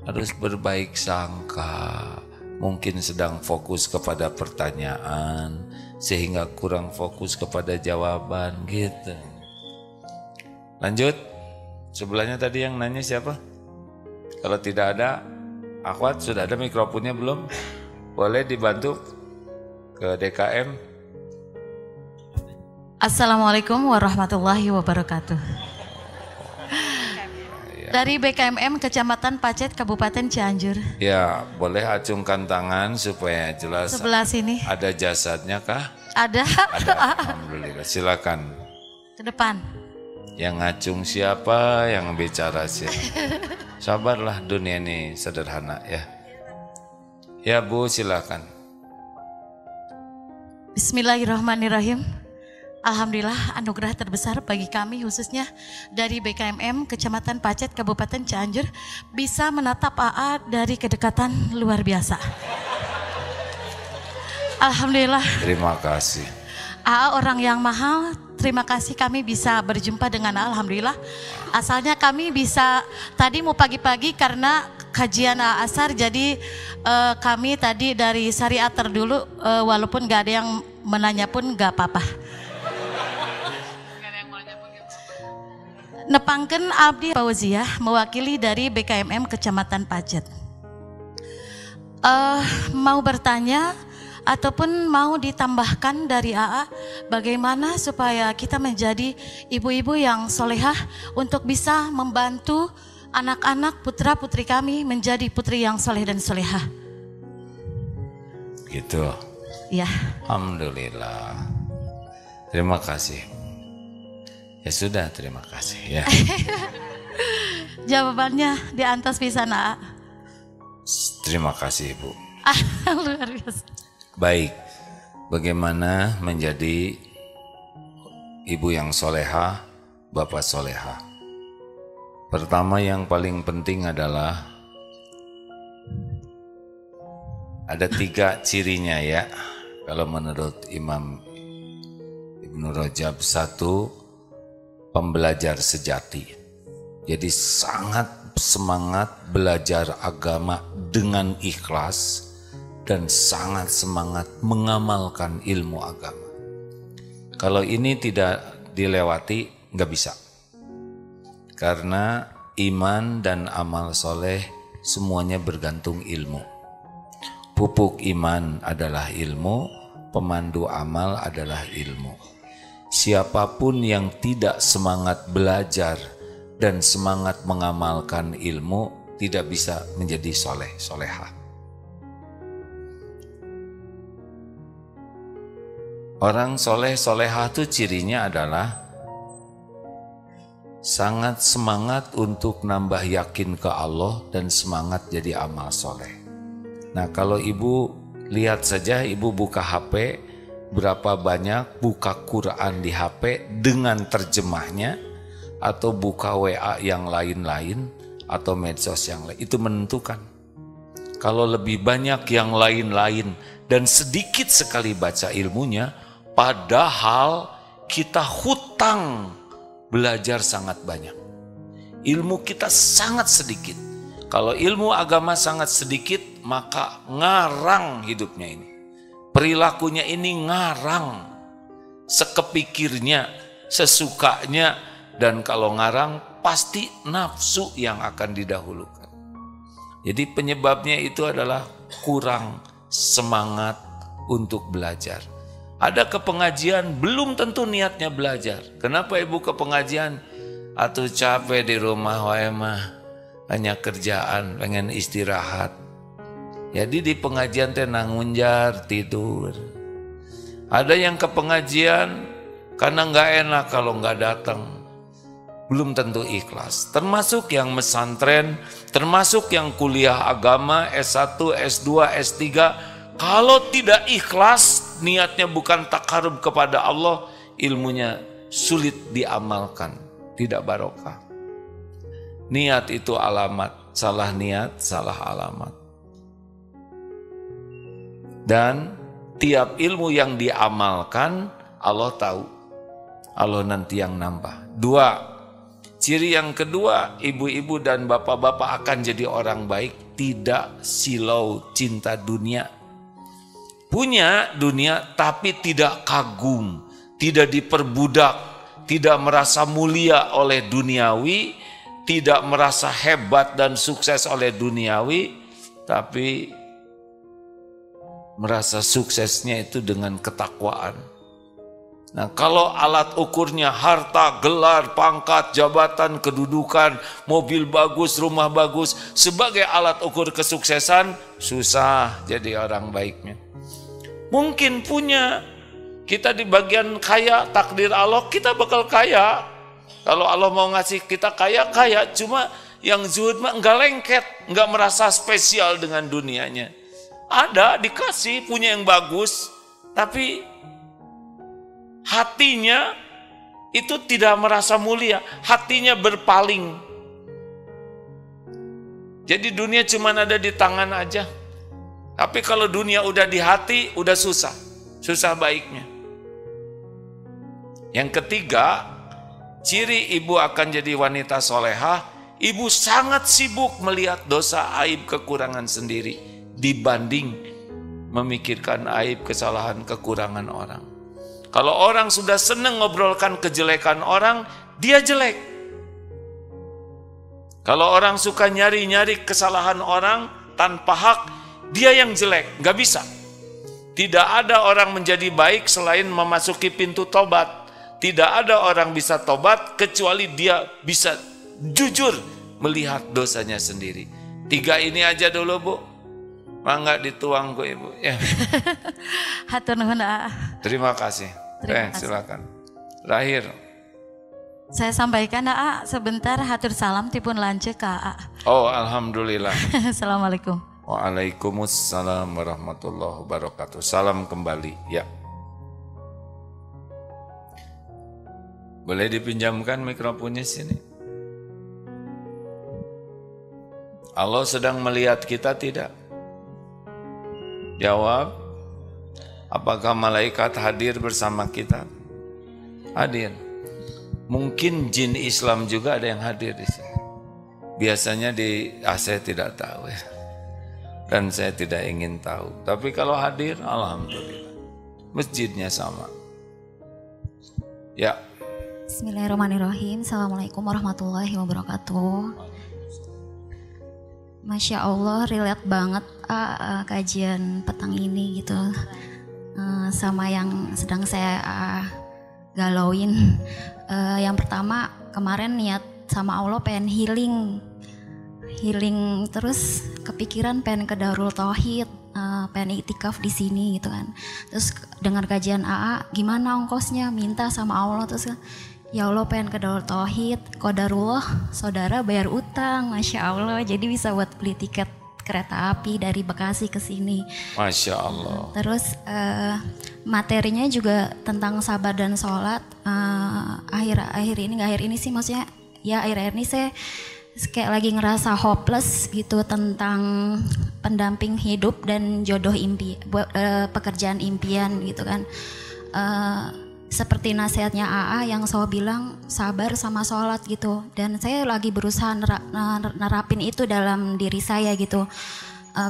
Harus berbaik sangka. Mungkin sedang fokus kepada pertanyaan sehingga kurang fokus kepada jawaban gitu. Lanjut. Sebelahnya tadi yang nanya siapa? Kalau tidak ada, akhwat sudah ada mikrofonnya belum? Boleh dibantu ke DKM. Assalamualaikum warahmatullahi wabarakatuh. Dari BKMM Kecamatan Pacet, Kabupaten Cianjur. Ya, boleh acungkan tangan supaya jelas. Sebelah sini. Ada jasadnya kah? Ada. Ada. Alhamdulillah. Silakan. Ke depan. Yang ngacung siapa, yang bicara siapa. Sabarlah, dunia ini sederhana ya. Ya Bu, silakan. Bismillahirrahmanirrahim. Alhamdulillah, anugerah terbesar bagi kami khususnya dari BKMM Kecamatan Pacet Kabupaten Cianjur bisa menatap AA dari kedekatan luar biasa. Alhamdulillah. Terima kasih. AA orang yang mahal, terima kasih kami bisa berjumpa dengan Alhamdulillah. Asalnya kami bisa tadi mau pagi-pagi karena kajian asar, jadi kami tadi dari syariater dulu, walaupun gak ada yang menanya pun gak apa-apa. Nepangken Abdi Fauziah mewakili dari BKMM Kecamatan Pacet. Mau bertanya ataupun mau ditambahkan dari AA, bagaimana supaya kita menjadi ibu-ibu yang solehah untuk bisa membantu anak-anak putra putri kami menjadi putri yang soleh dan solehah. Gitu. Ya. Alhamdulillah. Terima kasih. Ya sudah, terima kasih ya. Jawabannya di atas pisan AA. Terima kasih Bu. Luar biasa. Baik, bagaimana menjadi ibu yang soleha, bapak soleha? Pertama yang paling penting adalah ada 3 cirinya ya. Kalau menurut Imam Ibnu Rajab, 1, pembelajar sejati. Jadi sangat semangat belajar agama dengan ikhlas dan sangat semangat mengamalkan ilmu agama. Kalau ini tidak dilewati, nggak bisa. Karena iman dan amal soleh semuanya bergantung ilmu. Pupuk iman adalah ilmu, pemandu amal adalah ilmu. Siapapun yang tidak semangat belajar dan semangat mengamalkan ilmu tidak bisa menjadi soleh, solehah. Orang soleh, solehah itu cirinya adalah sangat semangat untuk nambah yakin ke Allah dan semangat jadi amal soleh. Nah, kalau ibu lihat saja, ibu buka HP, berapa banyak buka Quran di HP dengan terjemahnya, atau buka WA yang lain-lain, atau medsos yang lain, itu menentukan. Kalau lebih banyak yang lain-lain dan sedikit sekali baca ilmunya, padahal kita hutang belajar sangat banyak. Ilmu kita sangat sedikit. Kalau ilmu agama sangat sedikit, maka ngarang hidupnya ini. Perilakunya ini ngarang. Sekepikirnya, sesukanya, dan kalau ngarang pasti nafsu yang akan didahulukan. Jadi penyebabnya itu adalah kurang semangat untuk belajar. Ada ke pengajian belum tentu niatnya belajar. Kenapa ibu ke pengajian? Atuh capek di rumah wae mah, hanya kerjaan, pengen istirahat. Jadi di pengajian teh nangunjar tidur. Ada yang ke pengajian karena nggak enak kalau nggak datang. Belum tentu ikhlas. Termasuk yang mesantren, termasuk yang kuliah agama S1, S2, S3. Kalau tidak ikhlas, niatnya bukan takarub kepada Allah, ilmunya sulit diamalkan, tidak barokah. Niat itu alamat, salah niat, salah alamat. Dan tiap ilmu yang diamalkan, Allah tahu. Allah nanti yang nambah. 2, ciri yang kedua, ibu-ibu dan bapak-bapak akan jadi orang baik, tidak silau cinta dunia. Punya dunia tapi tidak kagum, tidak diperbudak, tidak merasa mulia oleh duniawi, tidak merasa hebat dan sukses oleh duniawi, tapi merasa suksesnya itu dengan ketakwaan. Nah, kalau alat ukurnya harta, gelar, pangkat, jabatan, kedudukan, mobil bagus, rumah bagus, sebagai alat ukur kesuksesan, susah jadi orang baiknya. Mungkin punya, kita di bagian kaya, takdir Allah kita bakal kaya. Kalau Allah mau ngasih kita kaya, cuma yang zuhud mah enggak lengket, enggak merasa spesial dengan dunianya. Ada dikasih punya yang bagus, tapi hatinya itu tidak merasa mulia, hatinya berpaling. Jadi dunia cuma ada di tangan aja. Tapi kalau dunia udah di hati, udah susah. Susah baiknya. Yang ketiga, ciri ibu akan jadi wanita solehah, ibu sangat sibuk melihat dosa, aib, kekurangan sendiri dibanding memikirkan aib, kesalahan, kekurangan orang. Kalau orang sudah senang ngobrolkan kejelekan orang, dia jelek. Kalau orang suka nyari-nyari kesalahan orang tanpa hak, dia yang jelek, nggak bisa. Tidak ada orang menjadi baik selain memasuki pintu tobat. Tidak ada orang bisa tobat kecuali dia bisa jujur melihat dosanya sendiri. 3 ini aja dulu, Bu. Mangga dituang ku Ibu. Ya. Hatur nuhun. Terima kasih. Silakan. Terakhir. Saya sampaikan sebentar hatur salam tipun lanceuk ka. Oh, alhamdulillah. Assalamualaikum. Waalaikumsalam warahmatullahi wabarakatuh. Salam kembali, ya. Boleh dipinjamkan mikrofonnya sini. Allah sedang melihat kita tidak? Jawab. Apakah malaikat hadir bersama kita? Hadir. Mungkin jin Islam juga ada yang hadir di sini. Biasanya saya tidak tahu ya. Dan saya tidak ingin tahu. Tapi kalau hadir, alhamdulillah. Masjidnya sama. Ya. Bismillahirrahmanirrahim. Assalamualaikum warahmatullahi wabarakatuh. Masya Allah, relate banget kajian petang ini gitu. Sama yang sedang saya galauin. Yang pertama, kemarin niat sama Allah pengen healing terus kepikiran pengen ke Darul Tauhid, pengen iktikaf di sini gitu kan. Terus dengar kajian AA, gimana ongkosnya, minta sama Allah, terus ya Allah pengen ke Darul Tauhid, qadarullah, saudara bayar utang, Masya Allah, jadi bisa buat beli tiket kereta api dari Bekasi ke sini. Masya Allah. Terus materinya juga tentang sabar dan sholat. Akhir ini sih maksudnya ya akhir-akhir ini saya kayak lagi ngerasa hopeless gitu tentang pendamping hidup dan jodoh pekerjaan impian gitu kan. Seperti nasihatnya AA yang selalu bilang sabar sama sholat gitu, dan saya lagi berusaha nerapin itu dalam diri saya gitu.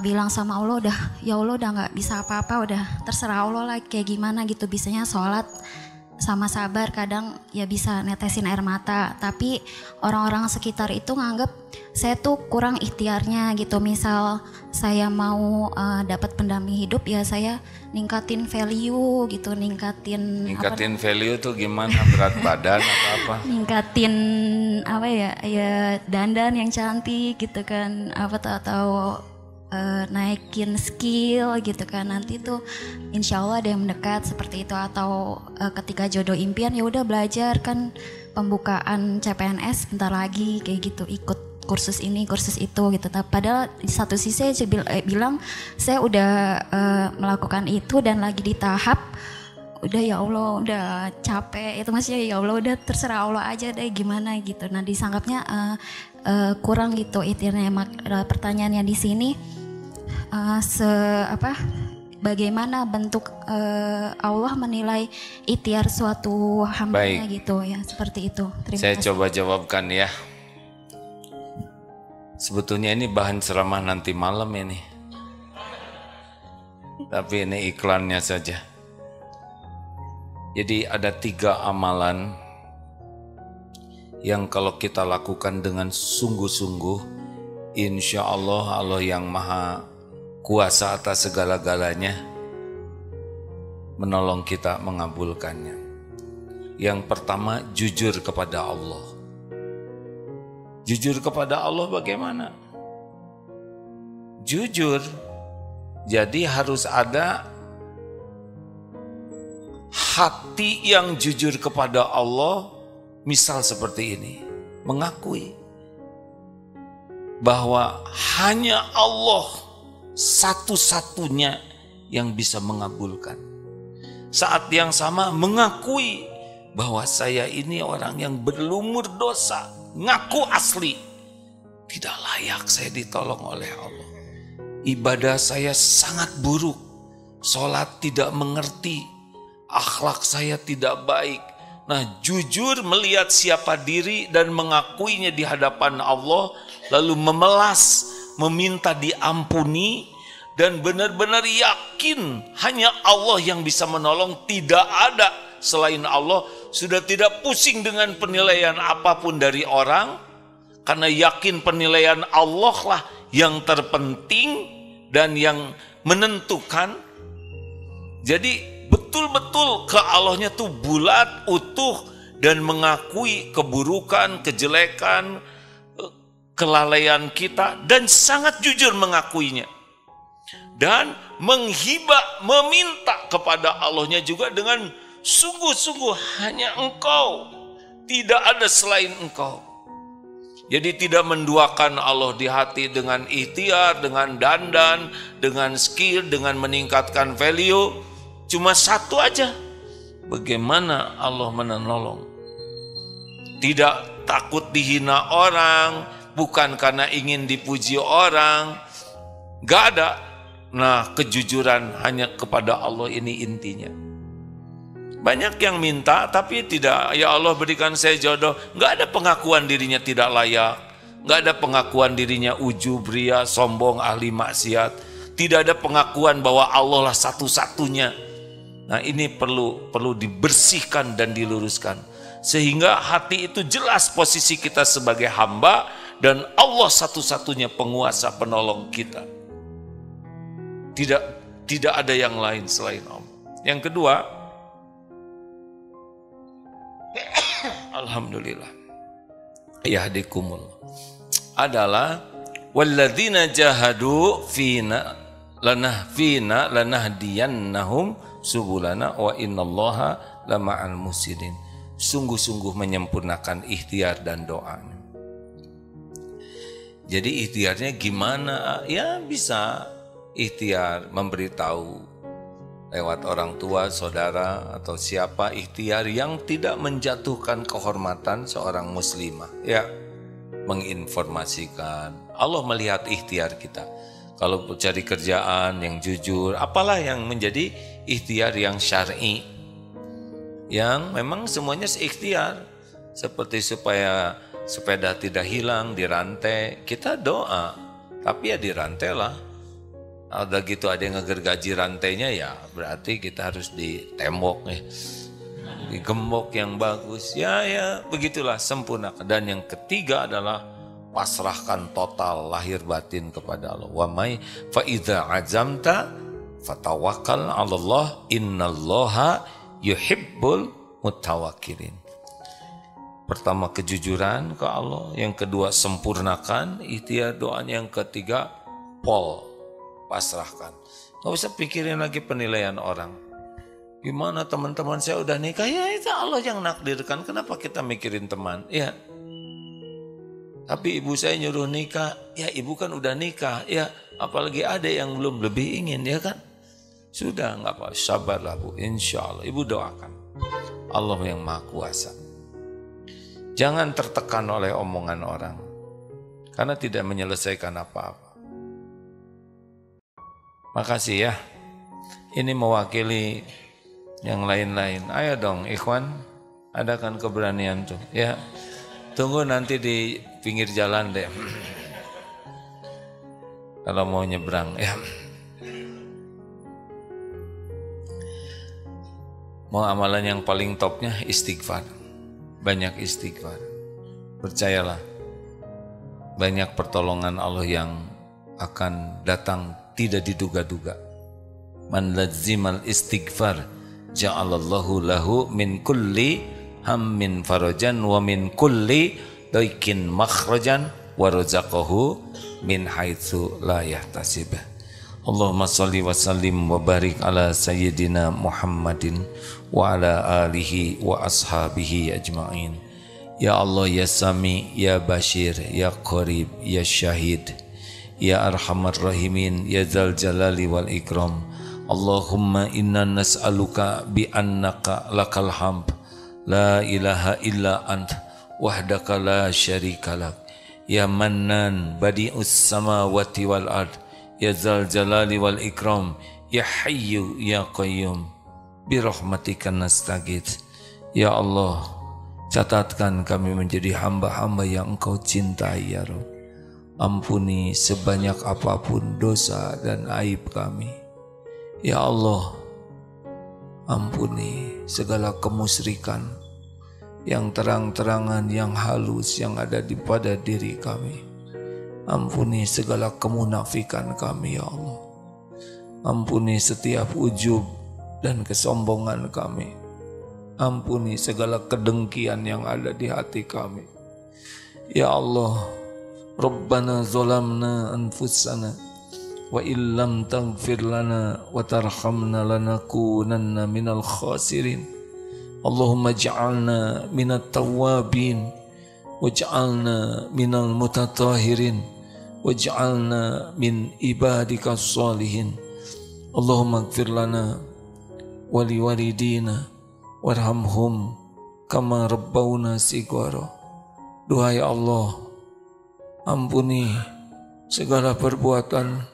Bilang sama Allah, ya Allah udah nggak bisa apa-apa, udah terserah Allah lah kayak gimana gitu. Bisanya sholat sama sabar, kadang ya bisa netesin air mata, tapi orang-orang sekitar itu nganggep saya tuh kurang ikhtiarnya gitu. Misal saya mau dapat pendamping hidup, ya saya ningkatin value gitu, ningkatin value tuh gimana, berat badan atau apa? Ningkatin apa ya dandan yang cantik gitu kan, atau naikin skill gitu kan. Nanti tuh insya Allah ada yang mendekat seperti itu. Atau ketika jodoh impian, ya udah belajar kan, pembukaan CPNS bentar lagi kayak gitu, ikut kursus ini kursus itu gitu. Padahal di satu sisi saya bilang saya udah melakukan itu dan lagi di tahap udah ya Allah udah capek itu, maksudnya ya Allah udah terserah Allah aja deh gimana gitu. Nah disangkapnya kurang gitu ikhtiarnya. Pertanyaannya di sini bagaimana bentuk Allah menilai ikhtiar suatu hambanya gitu ya, seperti itu. Saya coba jawabkan ya. Sebetulnya ini bahan ceramah nanti malam ini, tapi ini iklannya saja. Jadi ada 3 amalan yang kalau kita lakukan dengan sungguh-sungguh, insya Allah Allah yang maha kuasa atas segala-galanya menolong kita mengabulkannya. Yang pertama, jujur kepada Allah. Jujur kepada Allah bagaimana? Jujur, jadi harus ada hati yang jujur kepada Allah. Misal seperti ini, mengakui bahwa hanya Allah satu-satunya yang bisa mengabulkan. Saat yang sama mengakui bahwa saya ini orang yang berlumur dosa, ngaku asli, tidak layak saya ditolong oleh Allah. Ibadah saya sangat buruk, sholat tidak mengerti, akhlak saya tidak baik. Nah, jujur melihat siapa diri dan mengakuinya di hadapan Allah, lalu memelas, meminta diampuni, dan benar-benar yakin hanya Allah yang bisa menolong, tidak ada selain Allah. Sudah tidak pusing dengan penilaian apapun dari orang, karena yakin penilaian Allah lah yang terpenting dan yang menentukan. Jadi betul-betul ke Allahnya tuh bulat, utuh, dan mengakui keburukan, kejelekan, kelalaian kita, dan sangat jujur mengakuinya. Dan menghibah, meminta kepada Allahnya juga dengan sungguh-sungguh, hanya Engkau, tidak ada selain Engkau. Jadi tidak menduakan Allah di hati dengan ikhtiar, dengan dandan, dengan skill, dengan meningkatkan value. Cuma satu aja, bagaimana Allah menolong. Tidak takut dihina orang, bukan karena ingin dipuji orang, gak ada. Nah, kejujuran hanya kepada Allah, ini intinya. Banyak yang minta tapi tidak, ya Allah berikan saya jodoh. Nggak ada pengakuan dirinya tidak layak. Nggak ada pengakuan dirinya ujub, ria, sombong, ahli maksiat. Tidak ada pengakuan bahwa Allah lah satu-satunya. Nah ini perlu dibersihkan dan diluruskan. Sehingga hati itu jelas posisi kita sebagai hamba dan Allah satu-satunya penguasa penolong kita. Tidak ada yang lain selain Allah. Yang kedua, alhamdulillah, yahdikumul, adalah walladzina jahadu fina lanahdiyannahum subulana wa innallaha lama'al muhsinin. Sungguh-sungguh menyempurnakan ikhtiar dan doanya. Jadi ikhtiarnya gimana? Ya bisa ikhtiar memberitahu lewat orang tua, saudara, atau siapa, ikhtiar yang tidak menjatuhkan kehormatan seorang muslimah. Ya, menginformasikan. Allah melihat ikhtiar kita. Kalau cari kerjaan yang jujur, apalah yang menjadi ikhtiar yang syar'i, yang memang semuanya seikhtiar. Seperti supaya sepeda tidak hilang, dirantai, kita doa, tapi ya dirantai lah. Ada gitu, ada yang ngegergaji rantainya, ya berarti kita harus ditembok ya, digembok yang bagus, ya begitulah, sempurnakan. Dan yang ketiga adalah pasrahkan total lahir batin kepada Allah. Wa may fa idza azamta fatawakkal 'alallah innallaha yuhibbul mutawakkilin. Pertama kejujuran ke Allah, yang kedua sempurnakan ikhtiar doanya, yang ketiga pasrahkan. Gak usah pikirin lagi penilaian orang. Gimana teman-teman saya udah nikah? Ya itu Allah yang nakdirkan. Kenapa kita mikirin teman? Ya. Tapi ibu saya nyuruh nikah. Ya ibu kan udah nikah. Ya apalagi ada yang belum lebih ingin, ya kan? Sudah nggak apa, sabarlah Bu. Insya Allah ibu doakan. Allah yang Maha Kuasa. Jangan tertekan oleh omongan orang. Karena tidak menyelesaikan apa-apa. Makasih ya. Ini mewakili yang lain-lain. Ayo dong ikhwan, adakan keberanian tuh. Ya, tunggu nanti di pinggir jalan deh. Kalau mau nyebrang ya. Mau amalan yang paling topnya istighfar. Banyak istighfar. Percayalah, banyak pertolongan Allah yang akan datang tidak diduga-duga. Man lazimal istighfar ja'alallahu lahu min kulli hammin farajan wa min kulli daikin makhrajan wa razaqahu min haitsu la yahtasib. Allahumma shalli wa sallim wa barik ala sayyidina Muhammadin wa ala alihi wa ashabihi ajma'in. Ya Allah, ya Sami, ya Bashir, ya Qarib, ya Syahid, ya Arhamar Rahimin, ya Dzal Jalali wal Ikram. Allahumma inna nas'aluka bi annaka lakal hamd la ilaha illa ant wahdaka la syarika lak ya Mannan badi'us samawati wal ard ya Dzal Jalali wal Ikram ya Hayyu ya Qayyum bi rahmatika nastaghits. Ya Allah, catatkan kami menjadi hamba-hamba yang Engkau cintai ya Rabb. Ampuni sebanyak apapun dosa dan aib kami. Ya Allah, ampuni segala kemusyrikan yang terang-terangan, yang halus, yang ada pada diri kami. Ampuni segala kemunafikan kami ya Allah. Ampuni setiap ujub dan kesombongan kami. Ampuni segala kedengkian yang ada di hati kami. Ya Allah, Rabbana zalamna anfusana wa illam taghfir lana wa tarhamna lanakunanna minal khasirin. Allahumma ij'alna minat tawwabin waj'alna minal mutatahhirin waj'alna min ibadikas sholihin. Allahumma ighfir lana wa liwalidina warhamhum kama rabbawna shighara. Duhai Allah, ampuni segala perbuatan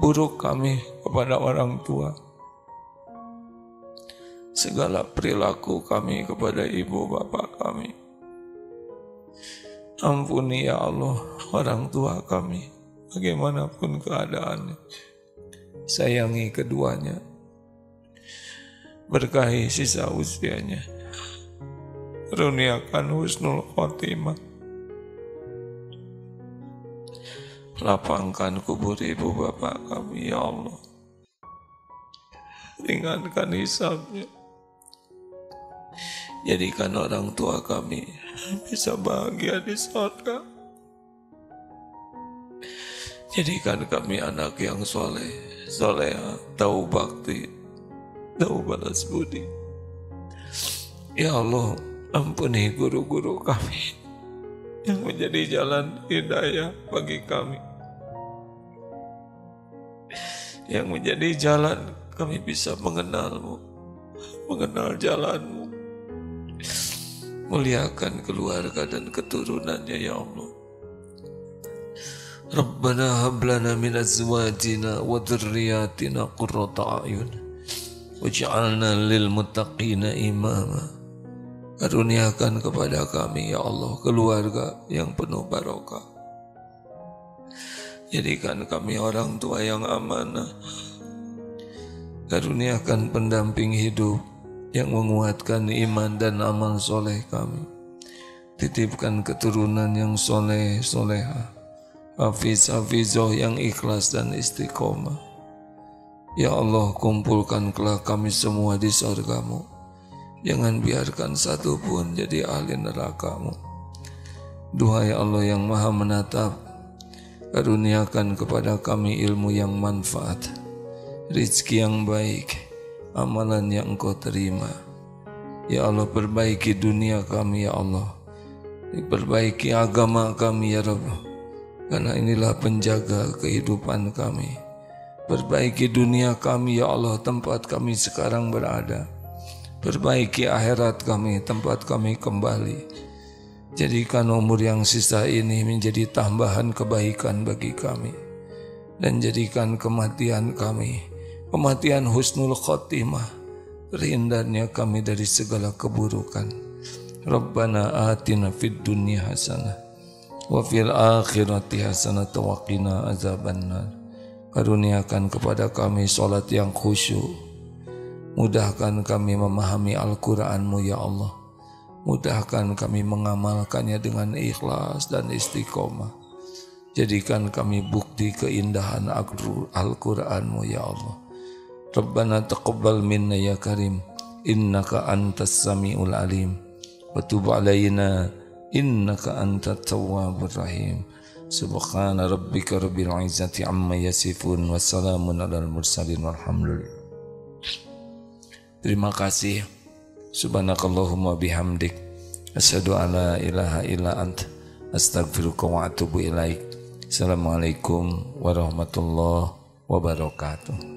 buruk kami kepada orang tua. segala perilaku kami kepada ibu bapak kami. Ampuni ya Allah orang tua kami, bagaimanapun keadaannya. Sayangi keduanya, berkahi sisa usianya, karuniakan husnul khotimah, lapangkan kubur ibu bapak kami ya Allah, ringankan hisabnya, jadikan orang tua kami bisa bahagia di surga, jadikan kami anak yang soleh, soleha, tahu bakti, tahu balas budi. Ya Allah, ampuni guru-guru kami yang menjadi jalan hidayah bagi kami, yang menjadi jalan kami bisa mengenal-Mu, mengenal jalan-Mu, muliakan keluarga dan keturunannya ya Allah. Rabbana hab lana min azwajina wa dhurriyyatina qurrata a'yun waj'alna lil muttaqina imama. Karuniakan kepada kami ya Allah keluarga yang penuh barokah. Jadikan kami orang tua yang amanah. Karuniakan pendamping hidup yang menguatkan iman dan amal soleh kami. Titipkan keturunan yang soleh, soleha, hafiz, hafizoh yang ikhlas dan istiqomah. Ya Allah, kumpulkan kelak kami semua di surga-Mu. Jangan biarkan satu pun jadi ahli neraka-Mu. Duhai Allah yang maha menatap, karuniakan kepada kami ilmu yang manfaat, rizki yang baik, amalan yang Engkau terima. Ya Allah, perbaiki dunia kami ya Allah, perbaiki agama kami ya Rabb, karena inilah penjaga kehidupan kami. Perbaiki dunia kami ya Allah, tempat kami sekarang berada. Perbaiki akhirat kami, tempat kami kembali. Jadikan umur yang sisa ini menjadi tambahan kebaikan bagi kami. Dan jadikan kematian kami, kematian husnul khotimah, terhindarnya kami dari segala keburukan. Rabbana atina fid dunya hasanah wa fil akhirati hasanah wa qina azabannar. Karuniakan kepada kami salat yang khusyuk. Mudahkan kami memahami Al-Quran-Mu ya Allah. Mudahkan kami mengamalkannya dengan ikhlas dan istiqomah. Jadikan kami bukti keindahan Al-Quran-Mu ya Allah. Rabbana taqabbal minna ya Karim, innaka antas sami'ul alim, wa tub alaina innaka antat tawwabur rahim. Subhana rabbika rabbil izzati amma yasifun, wa salamun alal mursalin, walhamdulillah. Terima kasih. Subhanakallahumma bihamdik, asyhadu an la ilaha illa anta, astaghfiruka wa atubu ilaik. Assalamualaikum warahmatullahi wabarakatuh.